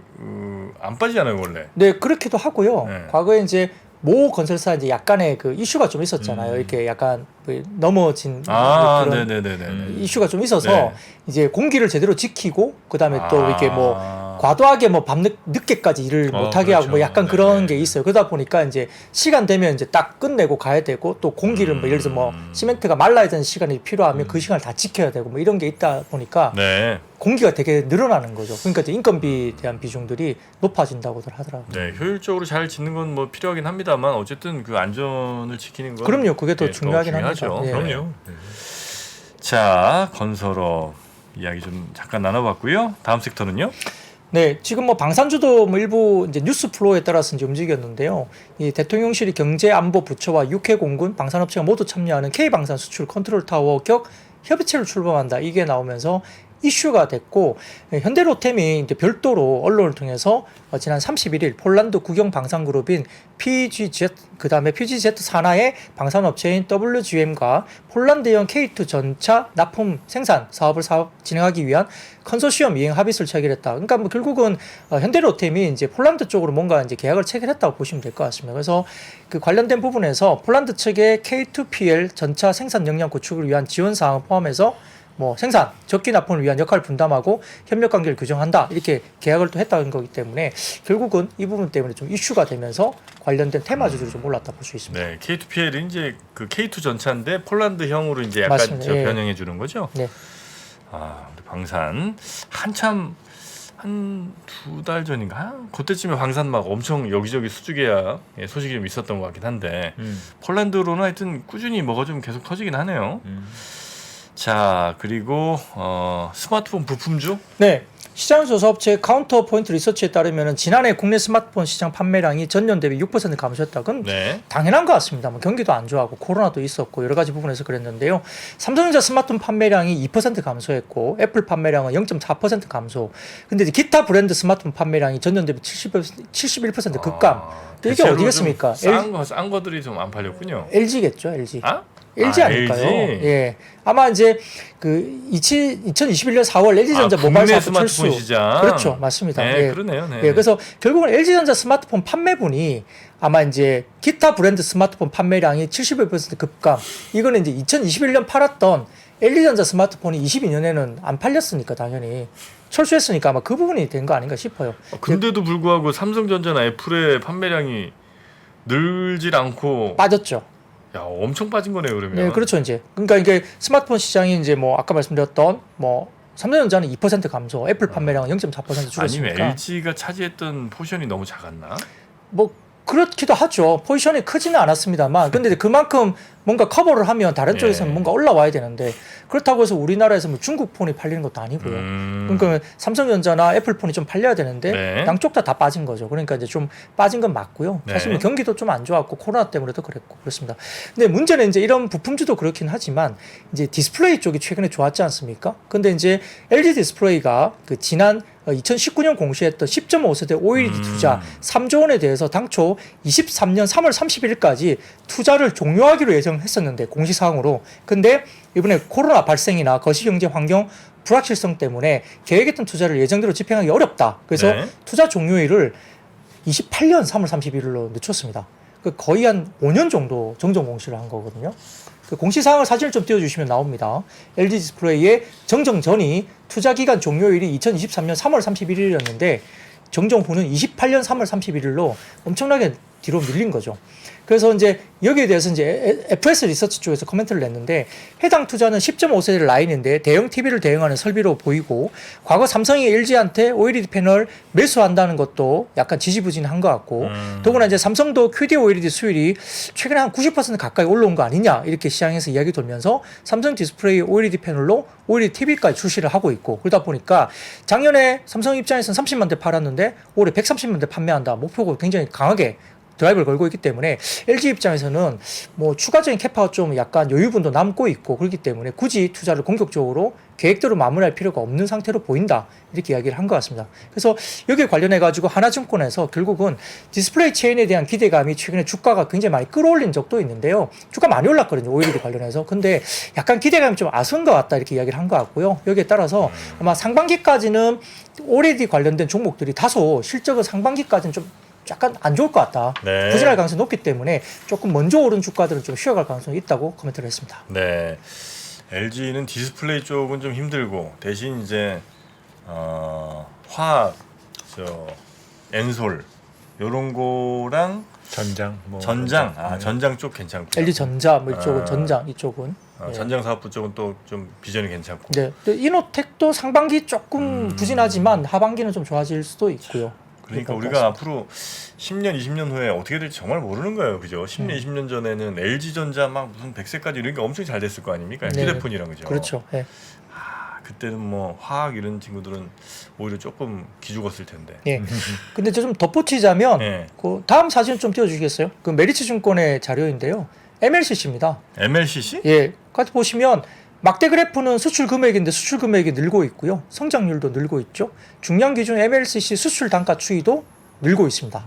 안 빠지잖아요 원래. 네, 그렇기도 하고요. 네. 과거에 이제 모 건설사 이제 약간의 그 이슈가 좀 있었잖아요. 이렇게 약간 그 넘어진 그런 네네네네. 이슈가 좀 있어서 네. 이제 공기를 제대로 지키고 그다음에 또 이렇게 뭐 과도하게 뭐 밤 늦게까지 일을 못하게 하고 뭐 그렇죠. 약간 그런 게 있어요. 그러다 보니까 이제 시간 되면 이제 딱 끝내고 가야 되고 또 공기를 뭐 예를 들어서 뭐 시멘트가 말라야 되는 시간이 필요하면 그 시간을 다 지켜야 되고 뭐 이런 게 있다 보니까 네. 공기가 되게 늘어나는 거죠. 그러니까 이제 인건비에 대한 비중들이 높아진다고들 하더라고요. 네, 효율적으로 잘 짓는 건 뭐 필요하긴 합니다만 어쨌든 그 안전을 지키는 건 그럼요. 그게 더 네, 중요하긴 중요하죠. 합니다. 예. 그럼요. 네. 자, 건설업 이야기 좀 잠깐 나눠봤고요. 다음 섹터는요? 네, 지금 뭐 방산주도 뭐 일부 이제 뉴스 플로우에 따라서 이제 움직였는데요. 이 대통령실이 경제안보부처와 육해공군, 방산업체가 모두 참여하는 K방산 수출 컨트롤 타워 격 협의체를 출범한다. 이게 나오면서 이슈가 됐고 현대로템이 이제 별도로 언론을 통해서 지난 31일 폴란드 국영 방산그룹인 PGZ 그다음에 PGZ 산하의 방산업체인 WGM과 폴란드형 K2 전차 납품 생산 사업을 진행하기 위한 컨소시엄 이행 합의서를 체결했다. 그러니까 뭐 결국은 현대로템이 이제 폴란드 쪽으로 뭔가 이제 계약을 체결했다고 보시면 될 것 같습니다. 그래서 그 관련된 부분에서 폴란드 측의 K2PL 전차 생산 역량 구축을 위한 지원 사항을 포함해서 뭐 생산, 적기 납품을 위한 역할을 분담하고 협력 관계를 규정한다. 이렇게 계약을 또 했다는 거기 때문에 결국은 이 부분 때문에 좀 이슈가 되면서 관련된 테마주들이 좀 올랐다 볼 수 있습니다. 네, K2PL이 이제 그 K2 전차인데 폴란드형으로 이제 약간 맞습니다. 예. 변형해 주는 거죠. 네. 우리 방산 한참 한 2달 전인가? 그때쯤에 방산 막 엄청 여기저기 수주 계약 소식이 좀 있었던 것 같긴 한데 폴란드로는 하여튼 꾸준히 뭐가 좀 계속 터지긴 하네요. 자, 그리고 스마트폰 부품주? 네. 시장 조사업체 카운터 포인트 리서치에 따르면 지난해 국내 스마트폰 시장 판매량이 전년 대비 6% 감소했다. 그건 네. 당연한 것 같습니다. 뭐 경기도 안 좋아하고 코로나도 있었고 여러 가지 부분에서 그랬는데요. 삼성전자 스마트폰 판매량이 2% 감소했고 애플 판매량은 0.4% 감소. 근데 이제 기타 브랜드 스마트폰 판매량이 전년 대비 71% 급감. 이게 대체로 어디겠습니까? 좀 싼 거들이 좀 안 팔렸군요. LG겠죠, LG. 아? LG 아닐까요? LG? 예. 아마 이제 그 2021년 4월 LG전자 모바일 국내 사업 스마트폰 철수. 시장. 그렇죠, 맞습니다. 네, 예. 그러네요. 네. 예, 그래서 결국은 LG전자 스마트폰 판매분이 아마 이제 기타 브랜드 스마트폰 판매량이 71% 급감. 이거는 이제 2021년 팔았던 LG전자 스마트폰이 22년에는 안 팔렸으니까 당연히 철수했으니까 아마 그 부분이 된 거 아닌가 싶어요. 근데도 불구하고 삼성전자나 애플의 판매량이 늘질 않고 빠졌죠. 야, 엄청 빠진 거네요, 그러면. 네, 그렇죠. 이제 그러니까 이게 스마트폰 시장이 이제 뭐 아까 말씀드렸던 뭐 삼성전자는 2% 감소, 애플 판매량은 0.4% 줄었으니까. 아니면 LG가 차지했던 포션이 너무 작았나? 뭐 그렇기도 하죠. 포지션이 크지는 않았습니다만, 근데 그만큼 뭔가 커버를 하면 다른 쪽에서는 예. 뭔가 올라와야 되는데 그렇다고 해서 우리나라에서 뭐 중국 폰이 팔리는 것도 아니고요. 그러니까 삼성전자나 애플 폰이 좀 팔려야 되는데 네. 양쪽 다 빠진 거죠. 그러니까 이제 좀 빠진 건 맞고요. 사실 뭐 네. 경기도 좀 안 좋았고 코로나 때문에도 그랬고 그렇습니다. 근데 문제는 이제 이런 부품주도 그렇긴 하지만 이제 디스플레이 쪽이 최근에 좋았지 않습니까? 근데 이제 LG 디스플레이가 그 지난 2019년 공시했던 10.5세대 OLED 투자 3조 원에 대해서 당초 23년 3월 31일까지 투자를 종료하기로 예정했었는데 공시사항으로. 근데 이번에 코로나 발생이나 거시경제 환경 불확실성 때문에 계획했던 투자를 예정대로 집행하기 어렵다. 그래서 네. 투자 종료일을 28년 3월 31일로 늦췄습니다. 그 거의 한 5년 정도 정정 공시를 한 거거든요. 그 공시사항을 사진을 좀 띄워주시면 나옵니다. LG 디스플레이의 정정 전이 투자 기간 종료일이 2023년 3월 31일이었는데 정정 후는 28년 3월 31일로 엄청나게 뒤로 밀린 거죠. 그래서 이제 여기에 대해서 이제 FS 리서치 쪽에서 코멘트를 냈는데 해당 투자는 10.5세대 라인인데 대형 TV를 대응하는 설비로 보이고 과거 삼성이 LG한테 OLED 패널 매수한다는 것도 약간 지지부진한 것 같고 더구나 이제 삼성도 QD OLED 수율이 최근에 한 90% 가까이 올라온 거 아니냐 이렇게 시장에서 이야기 돌면서 삼성 디스플레이 OLED 패널로 OLED TV까지 출시를 하고 있고 그러다 보니까 작년에 삼성 입장에서는 30만 대 팔았는데 올해 130만 대 판매한다 목표가 굉장히 강하게 드라이브를 걸고 있기 때문에 LG 입장에서는 뭐 추가적인 캐파가 좀 약간 여유분도 남고 있고 그렇기 때문에 굳이 투자를 공격적으로 계획대로 마무리할 필요가 없는 상태로 보인다 이렇게 이야기를 한 것 같습니다. 그래서 여기에 관련해 가지고 하나증권에서 결국은 디스플레이 체인에 대한 기대감이 최근에 주가가 굉장히 많이 끌어올린 적도 있는데요. 주가 많이 올랐거든요. OLED 관련해서. 근데 약간 기대감이 좀 아쉬운 것 같다 이렇게 이야기를 한 것 같고요. 여기에 따라서 아마 상반기까지는 OLED 관련된 종목들이 다소 실적은 상반기까지는 좀 약간 안 좋을 것 같다. 네. 부진할 가능성이 높기 때문에 조금 먼저 오른 주가들은 좀 쉬어갈 가능성이 있다고 코멘트를 했습니다. 네. LG는 디스플레이 쪽은 좀 힘들고 대신 이제 화학, 엔솔 요런 거랑 전장, 전장, 네. 전장 쪽 괜찮고. LG 전자 뭐 이쪽은 아. 전장 이쪽은. 예. 전장 사업부 쪽은 또 좀 비전이 괜찮고. 네. 또 이노텍도 상반기 조금 부진하지만 하반기는 좀 좋아질 수도 있고요. 그러니까 그럴 것 우리가 앞으로 10년, 20년 후에 어떻게 될지 정말 모르는 거예요. 그죠? 10년, 20년 전에는 LG전자 막 무슨 100세까지 이런 게 엄청 잘 됐을 거 아닙니까? 네. 휴대폰이랑 그죠? 그렇죠. 예. 그때는 뭐 화학 이런 친구들은 오히려 조금 기죽었을 텐데. 예. 근데 저 좀 덧붙이자면 예. 그 다음 사진 좀 띄워주시겠어요? 그 메리츠 증권의 자료인데요. MLCC입니다. MLCC? 예, 같이 보시면 막대 그래프는 수출 금액인데 수출 금액이 늘고 있고요. 성장률도 늘고 있죠. 중량 기준 MLCC 수출 단가 추이도 늘고 있습니다.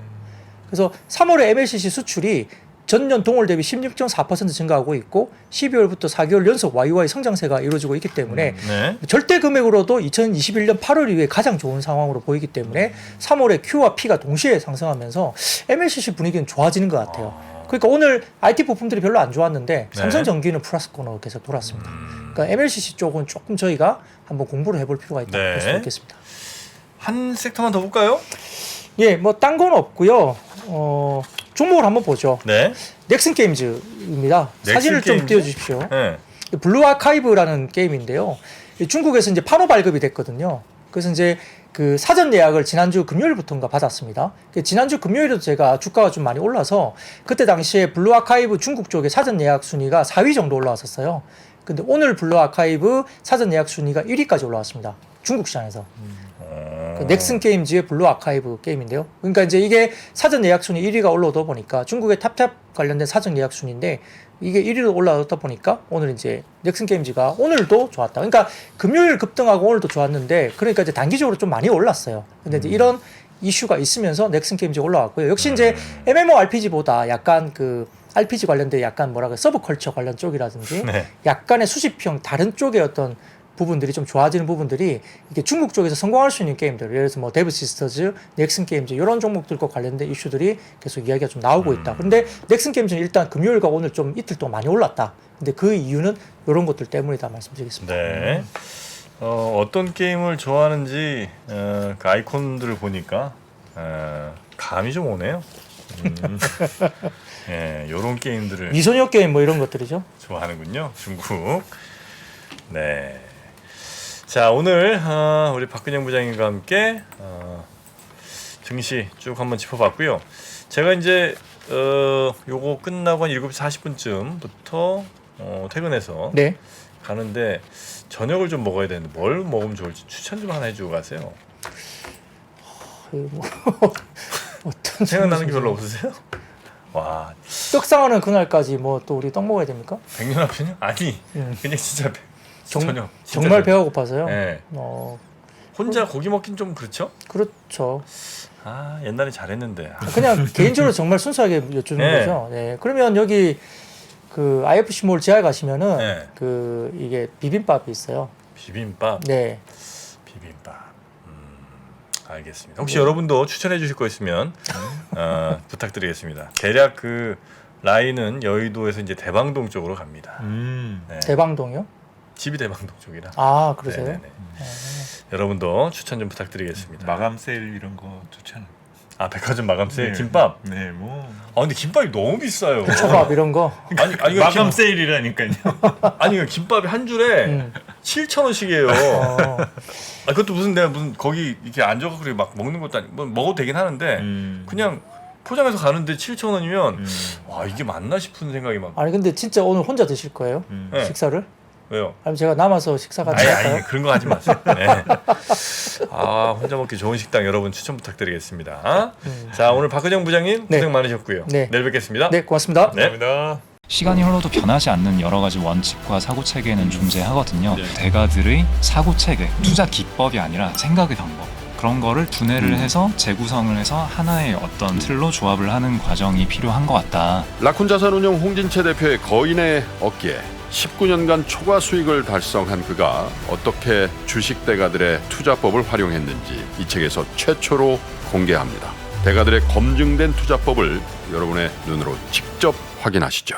그래서 3월에 MLCC 수출이 전년 동월 대비 16.4% 증가하고 있고 12월부터 4개월 연속 YY 성장세가 이루어지고 있기 때문에 네. 절대 금액으로도 2021년 8월 이후에 가장 좋은 상황으로 보이기 때문에 3월에 Q와 P가 동시에 상승하면서 MLCC 분위기는 좋아지는 것 같아요. 그러니까 오늘 IT 부품들이 별로 안 좋았는데 삼성전기는 플러스 코너로 계속 돌았습니다. 그러니까 MLCC 쪽은 조금 저희가 한번 공부를 해볼 필요가 있다 네. 볼 수 있겠습니다. 한 섹터만 더 볼까요? 예, 뭐 딴 건 없고요. 종목을 한번 보죠. 네. 넥슨 게임즈입니다. 사진을 좀 게임즈? 띄워주십시오. 네. 블루 아카이브라는 게임인데요. 중국에서 이제 판호 발급이 됐거든요. 그래서 이제 그 사전 예약을 지난주 금요일부터인가 받았습니다. 지난주 금요일에도 제가 주가가 좀 많이 올라서 그때 당시에 블루 아카이브 중국 쪽에 사전 예약 순위가 4위 정도 올라왔었어요. 근데 오늘 블루 아카이브 사전 예약 순위가 1위까지 올라왔습니다. 중국 시장에서. 그 넥슨 게임즈의 블루 아카이브 게임인데요. 그러니까 이제 이게 사전 예약 순위 1위가 올라오다 보니까 중국의 탑탑 관련된 사전 예약 순위인데 이게 1위로 올라오다 보니까 오늘 이제 넥슨 게임즈가 오늘도 좋았다. 그러니까 금요일 급등하고 오늘도 좋았는데 그러니까 이제 단기적으로 좀 많이 올랐어요. 근데 이제 이런 이슈가 있으면서 넥슨 게임즈가 올라왔고요. 역시 이제 MMORPG보다 약간 그 RPG 관련된 약간 뭐랄까 서브컬처 관련 쪽이라든지 네. 약간의 수집형 다른 쪽의 어떤 부분들이 좀 좋아지는 부분들이 이게 중국 쪽에서 성공할 수 있는 게임들, 예를 들어서 뭐 데브 시스터즈, 넥슨 게임즈 이런 종목들과 관련된 이슈들이 계속 이야기가 좀 나오고 있다. 근데 넥슨 게임즈는 일단 금요일과 오늘 좀 이틀 동안 많이 올랐다. 근데 그 이유는 이런 것들 때문이다 말씀드리겠습니다. 네. 어떤 게임을 좋아하는지 그 아이콘들을 보니까 감이 좀 오네요. 예, 이런 게임들을 미소녀 게임 뭐 이런 것들이죠. 좋아하는군요. 중국. 네. 자, 오늘 우리 박근영 부장님과 함께 증시 쭉 한번 짚어봤고요. 제가 이제 요거 끝나고 한 7시 40분쯤부터 퇴근해서 네. 가는데 저녁을 좀 먹어야 되는데 뭘 먹으면 좋을지 추천 좀 하나 해주고 가세요. 뭐 어떤 생각나는 게 별로 없으세요? 와, 떡상하는 그날까지 뭐 또 우리 떡 먹어야 됩니까? 백년 앞이냐? 아니, 그냥 진짜 저녁. 진짜 정말 저녁. 배가 고파서요. 네. 혼자 고기 먹긴 좀 그렇죠? 그렇죠. 아, 옛날에 잘했는데. 그냥 개인적으로 정말 순수하게 여쭈는 네. 거죠. 네. 그러면 여기 그 IFC몰 지하에 가시면은 네. 그 이게 비빔밥이 있어요. 비빔밥. 네. 비빔밥. 알겠습니다. 혹시 여러분도 추천해 주실 거 있으면 부탁드리겠습니다. 대략 그 라인은 여의도에서 이제 대방동 쪽으로 갑니다. 네. 대방동이요? 집이 대방동 쪽이라. 아, 그러세요? 네네네. 여러분도 추천 좀 부탁드리겠습니다. 마감 세일 이런 거 좋잖아요. 아, 백화점 마감 세일 네. 김밥. 네, 뭐 아, 근데 김밥이 너무 비싸요. 초밥 이런 거. 아니 마감 세일이라니까요. 아니 김밥이 한 줄에 7,000원씩이에요. 아, 그것도 내가 무슨 거기 이렇게 앉아서 막 먹는 것도 아니고 뭐 먹어도 되긴 하는데 그냥 포장해서 가는데 7,000원이면 와, 이게 맞나 싶은 생각이 막. 아니 근데 진짜 오늘 혼자 드실 거예요? 네. 식사를? 왜요? 아니면 제가 남아서 식사 같이 할까요? 아니 그런 거 하지 마세요. 네. 아, 혼자 먹기 좋은 식당 여러분 추천 부탁드리겠습니다. 자, 오늘 박근영 부장님 네. 고생 많으셨고요. 네. 내일 뵙겠습니다. 네, 고맙습니다. 네. 감사합니다. 시간이 흘러도 변하지 않는 여러 가지 원칙과 사고 체계는 존재하거든요. 대가들의 사고 체계, 투자 기법이 아니라 생각의 방법. 그런 거를 분해를 해서 재구성을 해서 하나의 어떤 틀로 조합을 하는 과정이 필요한 것 같다. 라쿤 자산운용 홍진채 대표의 거인의 어깨에 19년간 초과 수익을 달성한 그가 어떻게 주식 대가들의 투자법을 활용했는지 이 책에서 최초로 공개합니다. 대가들의 검증된 투자법을 여러분의 눈으로 직접 확인하시죠.